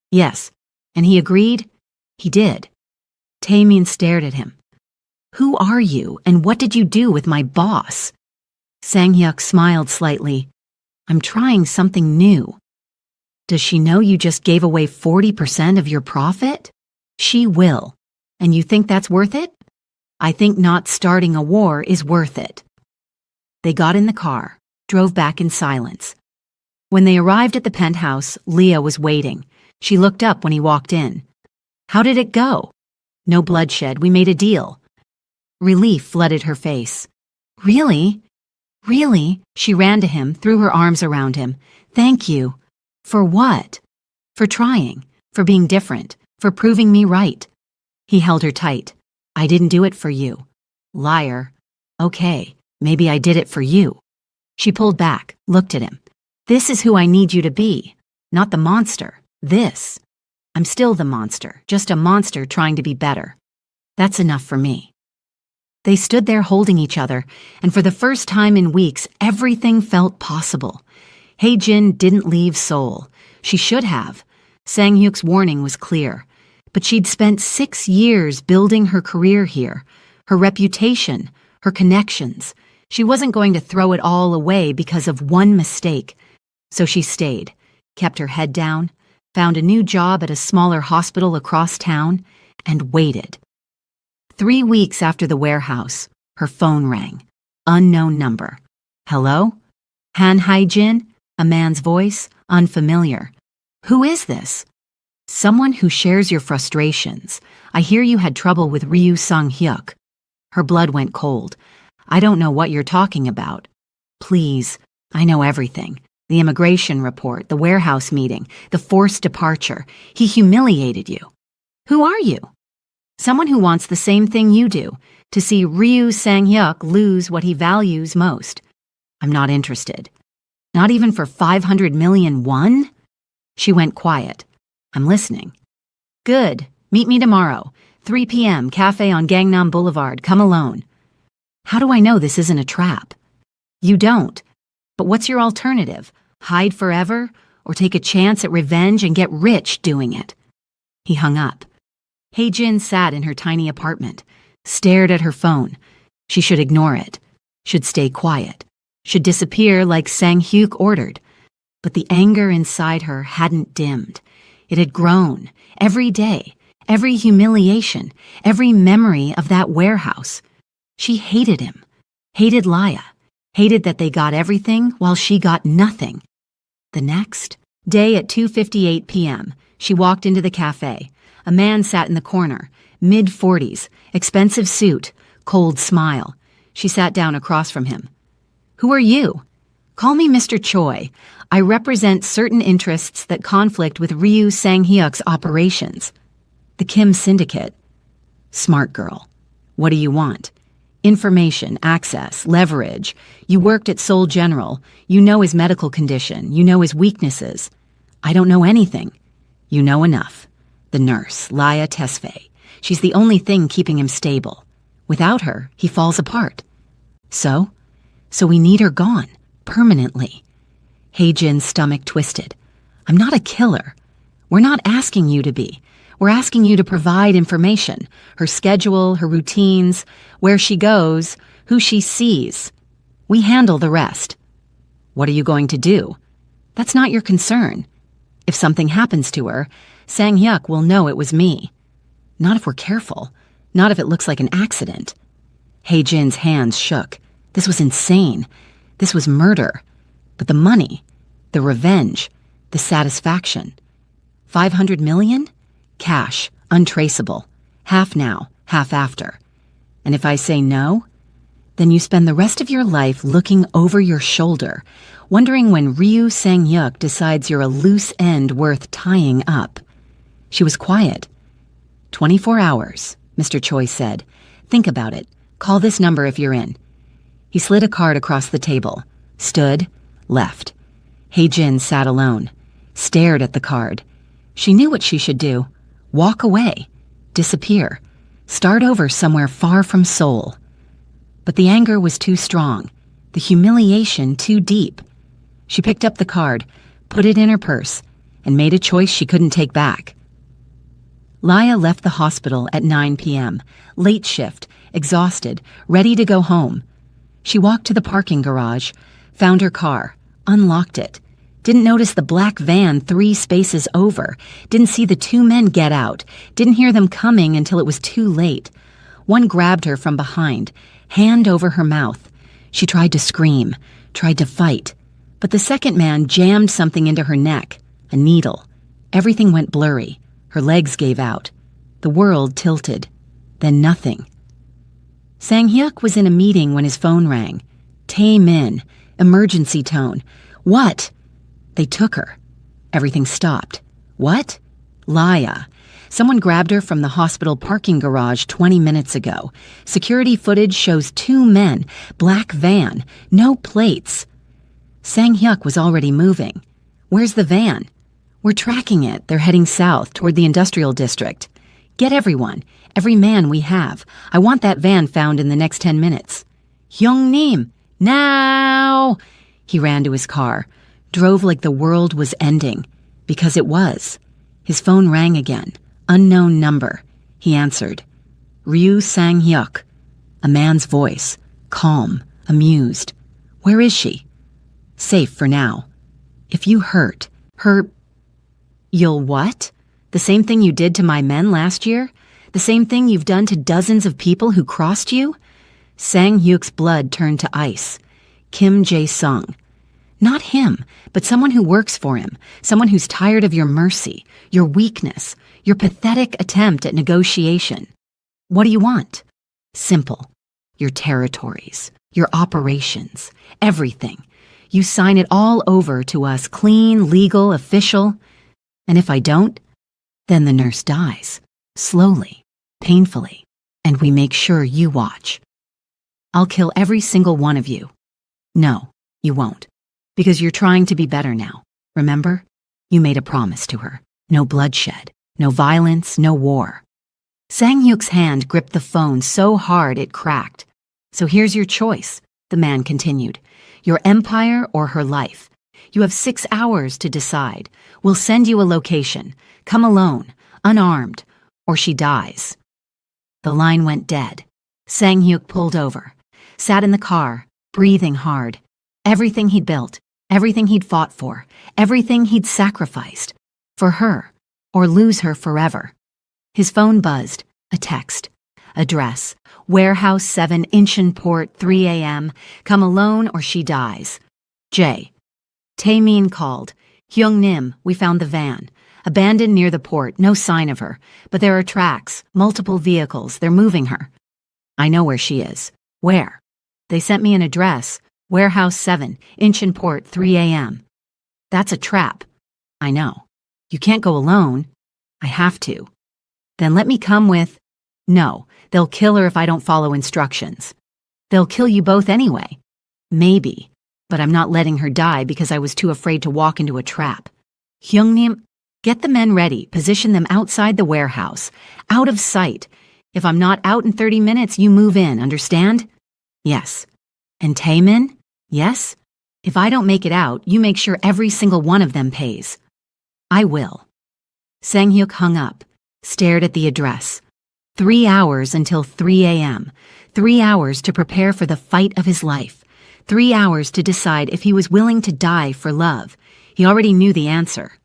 Yes. And he agreed? He did. Taemin stared at him. Who are you, and what did you do with my boss? Sang-hyuk smiled slightly. I'm trying something new. Does she know you just gave away 40% of your profit? She will. And you think that's worth it? I think not starting a war is worth it. They got in the car, drove back in silence. When they arrived at the penthouse, Leah was waiting. She looked up when he walked in. How did it go? No bloodshed. We made a deal. Relief flooded her face. Really? Really? She ran to him, threw her arms around him. Thank you. For what? For trying. For being different. For proving me right. He held her tight. I didn't do it for you. Liar. Okay, maybe I did it for you. She pulled back, looked at him. This is who I need you to be. Not the monster. This. I'm still the monster, just a monster trying to be better. That's enough for me. They stood there holding each other, and for the first time in weeks, everything felt possible. Hae-jin didn't leave Seoul. She should have. Sang-hyuk's warning was clear. But she'd spent 6 years building her career here, her reputation, her connections. She wasn't going to throw it all away because of one mistake. So she stayed, kept her head down, found a new job at a smaller hospital across town, and waited. 3 weeks after the warehouse, her phone rang. Unknown number. Hello? Han Haijin? A man's voice, unfamiliar. Who is this? Someone who shares your frustrations. I hear you had trouble with Ryu Sang-hyuk. Her blood went cold. I don't know what you're talking about. Please, I know everything. The immigration report, the warehouse meeting, the forced departure. He humiliated you. Who are you? Someone who wants the same thing you do, to see Ryu Sang-hyuk lose what he values most. I'm not interested. Not even for 500 million won? She went quiet. I'm listening. Good. Meet me tomorrow. 3 p.m. Cafe on Gangnam Boulevard. Come alone. How do I know this isn't a trap? You don't. But what's your alternative? Hide forever? Or take a chance at revenge and get rich doing it? He hung up. Hae-jin sat in her tiny apartment, stared at her phone. She should ignore it. Should stay quiet. Should disappear like Sang-hyuk ordered. But the anger inside her hadn't dimmed. It had grown, every day, every humiliation, every memory of that warehouse. She hated him, hated Laya, hated that they got everything while she got nothing. The next day at 2:58 p.m., she walked into the cafe. A man sat in the corner, mid-40s, expensive suit, cold smile. She sat down across from him. Who are you? Call me Mr. Choi. I represent certain interests that conflict with Ryu Sang-hyuk's operations. The Kim Syndicate. Smart girl. What do you want? Information, access, leverage. You worked at Seoul General. You know his medical condition. You know his weaknesses. I don't know anything. You know enough. The nurse, Laya Tesfaye. She's the only thing keeping him stable. Without her, he falls apart. So we need her gone, permanently. Hae-jin's stomach twisted. I'm not a killer. We're not asking you to be. We're asking you to provide information, her schedule, her routines, where she goes, who she sees. We handle the rest. What are you going to do? That's not your concern. If something happens to her, Sang-hyuk will know it was me. Not if we're careful. Not if it looks like an accident. Hae-jin's hands shook. This was insane. This was murder. But the money, the revenge, the satisfaction. 500 million? Cash, untraceable. Half now, half after. And if I say no, then you spend the rest of your life looking over your shoulder, wondering when Ryu Sang-hyuk decides you're a loose end worth tying up. She was quiet. 24 hours, Mr. Choi said. Think about it. Call this number if you're in. He slid a card across the table, stood, left. Hae-jin sat alone, stared at the card. She knew what she should do. Walk away, disappear, start over somewhere far from Seoul. But the anger was too strong, the humiliation too deep. She picked up the card, put it in her purse, and made a choice she couldn't take back. Laya left the hospital at 9 p.m., late shift, exhausted, ready to go home. She walked to the parking garage, found her car, unlocked it. Didn't notice the black van 3 spaces over. Didn't see the 2 men get out. Didn't hear them coming until it was too late. One grabbed her from behind, hand over her mouth. She tried to scream, tried to fight. But the second man jammed something into her neck, a needle. Everything went blurry. Her legs gave out. The world tilted. Then nothing. Sang-hyuk was in a meeting when his phone rang. Tae-min, emergency tone. What? They took her. Everything stopped. What? Laya. Someone grabbed her from the hospital parking garage 20 minutes ago. Security footage shows 2 men, black van, no plates. Sang-hyuk was already moving. Where's the van? We're tracking it. They're heading south toward the industrial district. Get everyone, every man we have. I want that van found in the next 10 minutes. Hyung-nim, now! He ran to his car, drove like the world was ending, because it was. His phone rang again. Unknown number. He answered. Ryu Sang-hyuk. A man's voice, calm, amused. Where is she? Safe for now. If you hurt her... You'll what? The same thing you did to my men last year? The same thing you've done to dozens of people who crossed you? Sang-hyuk's blood turned to ice. Kim Jae-sung. Not him, but someone who works for him, someone who's tired of your mercy, your weakness, your pathetic attempt at negotiation. What do you want? Simple. Your territories, your operations, everything. You sign it all over to us, clean, legal, official. And if I don't, then the nurse dies, slowly, painfully, and we make sure you watch. I'll kill every single one of you. No, you won't. Because you're trying to be better now. Remember? You made a promise to her. No bloodshed, no violence, no war. Sang-hyuk's hand gripped the phone so hard it cracked. So here's your choice, the man continued. Your empire or her life. You have 6 hours to decide. We'll send you a location. Come alone, unarmed, or she dies. The line went dead. Sang-hyuk pulled over, sat in the car, breathing hard. Everything he'd built, everything he'd fought for, everything he'd sacrificed. For her, or lose her forever. His phone buzzed. A text. Address. Warehouse 7, Incheonport, 3 a.m. Come alone or she dies. J. Taemin called. Hyung-nim, we found the van. Abandoned near the port, no sign of her. But there are tracks, multiple vehicles, they're moving her. I know where she is. Where? They sent me an address. Warehouse 7, Incheonport, 3 a.m. That's a trap. I know. You can't go alone. I have to. Then let me come with... No, they'll kill her if I don't follow instructions. They'll kill you both anyway. Maybe, but I'm not letting her die because I was too afraid to walk into a trap. Hyung-nim, get the men ready, position them outside the warehouse, out of sight. If I'm not out in 30 minutes, you move in, understand? Yes. And Taemin? Yes? If I don't make it out, you make sure every single one of them pays. I will. Sang-hyuk hung up, stared at the address. 3 hours until 3 a.m. 3 hours to prepare for the fight of his life. 3 hours to decide if he was willing to die for love. He already knew the answer.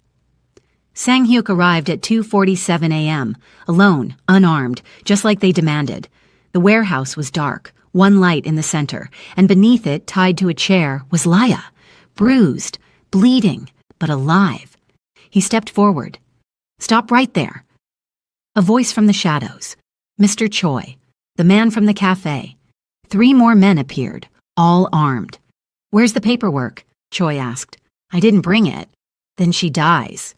Sang-hyuk arrived at 2:47 a.m., alone, unarmed, just like they demanded. The warehouse was dark, one light in the center, and beneath it, tied to a chair, was Laya, bruised, bleeding, but alive. He stepped forward. Stop right there. A voice from the shadows. Mr. Choi, the man from the cafe. 3 more men appeared, all armed. Where's the paperwork? Choi asked. I didn't bring it. Then she dies.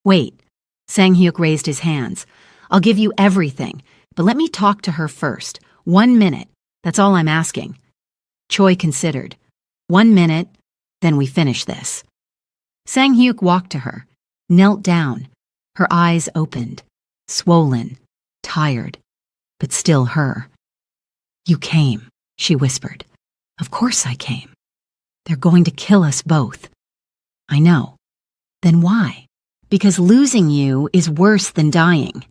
Wait. Sang-hyuk raised his hands. I'll give you everything, but let me talk to her first. 1 minute. That's all I'm asking. Choi considered. 1 minute, then we finish this. Sang-hyuk walked to her, knelt down. Her eyes opened, swollen, tired, but still her. You came, she whispered. Of course I came. They're going to kill us both. I know. Then why? Because losing you is worse than dying.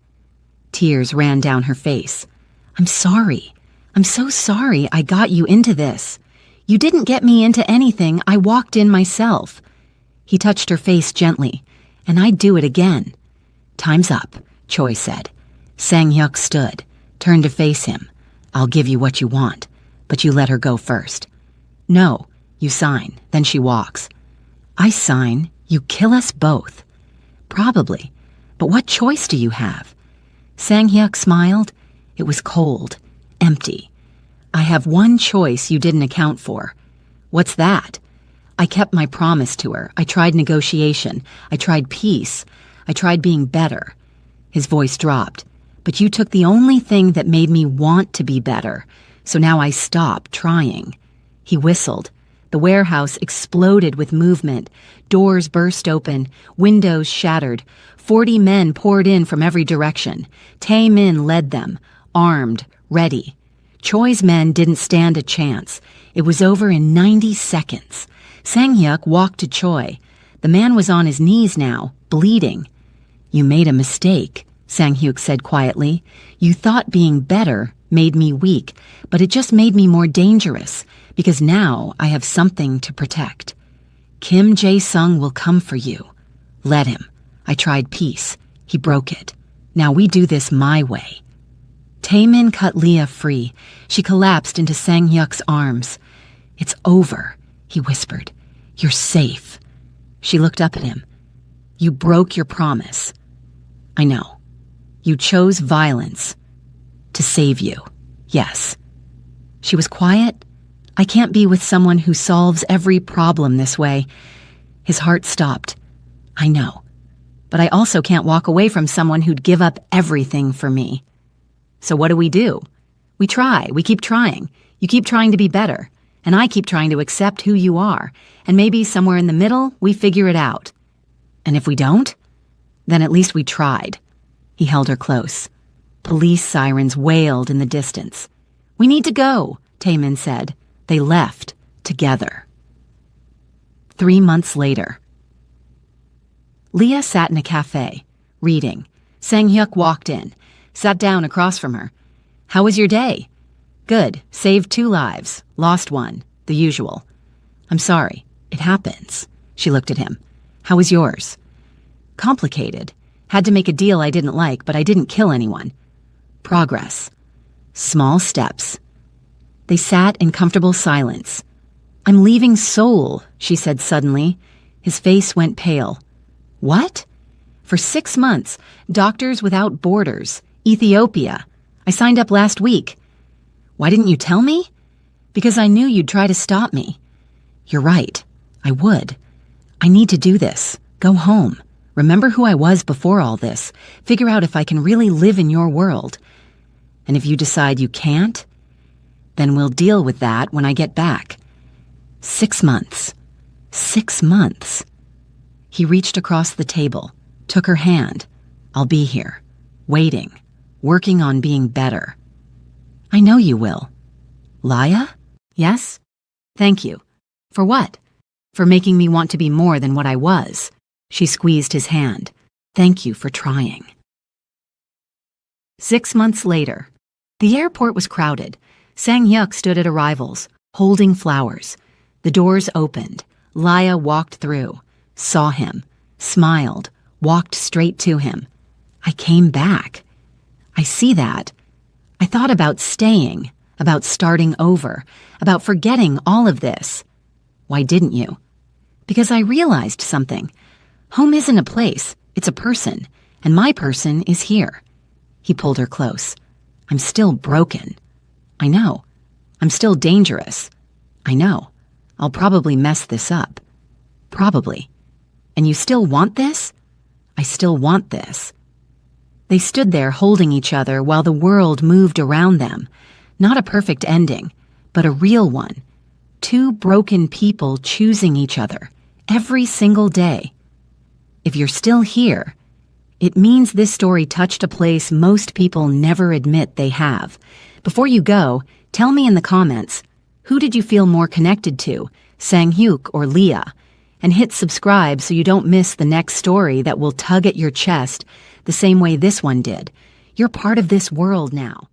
Tears ran down her face. I'm sorry. I'm so sorry I got you into this. You didn't get me into anything. I walked in myself. He touched her face gently, and I'd do it again. Time's up, Choi said. Sang-hyuk stood, turned to face him. I'll give you what you want, but you let her go first. No, you sign, then she walks. I sign, you kill us both. Probably, but what choice do you have? Sang-hyuk smiled. It was cold, empty. I have one choice you didn't account for. What's that? I kept my promise to her. I tried negotiation. I tried peace. I tried being better. His voice dropped. But you took the only thing that made me want to be better. So now I stopped trying. He whistled. The warehouse exploded with movement. Doors burst open. Windows shattered. 40 men poured in from every direction. Taemin led them, armed, ready. Choi's men didn't stand a chance. It was over in 90 seconds. Sang-hyuk walked to Choi. The man was on his knees now, bleeding. You made a mistake, Sang-hyuk said quietly. You thought being better made me weak, but it just made me more dangerous, because now I have something to protect. Kim Jae-sung will come for you. Let him. I tried peace. He broke it. Now we do this my way. Taemin cut Leah free. She collapsed into Sang-hyuk's arms. "It's over," he whispered. "You're safe." She looked up at him. "You broke your promise." "I know. You chose violence. To save you. Yes." She was quiet. "I can't be with someone who solves every problem this way." His heart stopped. "I know. But I also can't walk away from someone who'd give up everything for me." "So what do? We try. We keep trying. You keep trying to be better. And I keep trying to accept who you are. And maybe somewhere in the middle, we figure it out. And if we don't, then at least we tried." He held her close. Police sirens wailed in the distance. "We need to go," Taemin said. They left together. 3 months later. Leah sat in a cafe, reading. Sang-hyuk walked in, sat down across from her. "How was your day?" "Good. Saved 2 lives. Lost 1. The usual." "I'm sorry. It happens." She looked at him. "How was yours?" "Complicated. Had to make a deal I didn't like, but I didn't kill anyone." "Progress. Small steps." They sat in comfortable silence. "I'm leaving Seoul," she said suddenly. His face went pale. "What?" "For 6 months. Doctors Without Borders. Ethiopia. I signed up last week." "Why didn't you tell me?" "Because I knew you'd try to stop me." "You're right. I would. I need to do this. Go home. Remember who I was before all this. Figure out if I can really live in your world. And if you decide you can't, then we'll deal with that when I get back." 6 months. 6 months. He reached across the table, took her hand. "I'll be here, waiting, working on being better." "I know you will." "Laya?" "Yes?" "Thank you." "For what?" "For making me want to be more than what I was." She squeezed his hand. "Thank you for trying." 6 months later. The airport was crowded. Sang-hyuk stood at arrivals, holding flowers. The doors opened. Laya walked through, saw him, smiled, walked straight to him. "I came back. I see that. I thought about staying, about starting over, about forgetting all of this." "Why didn't you?" "Because I realized something. Home isn't a place, it's a person, and my person is here." He pulled her close. "I'm still broken." "I know. I'm still dangerous." "I know. I'll probably mess this up." "Probably. And you still want this?" "I still want this." They stood there holding each other while the world moved around them. Not a perfect ending, but a real one. 2 broken people choosing each other every single day. If you're still here, it means this story touched a place most people never admit they have. Before you go, tell me in the comments, who did you feel more connected to, Sang-hyuk or Leah? And hit subscribe so you don't miss the next story that will tug at your chest the same way this one did. You're part of this world now.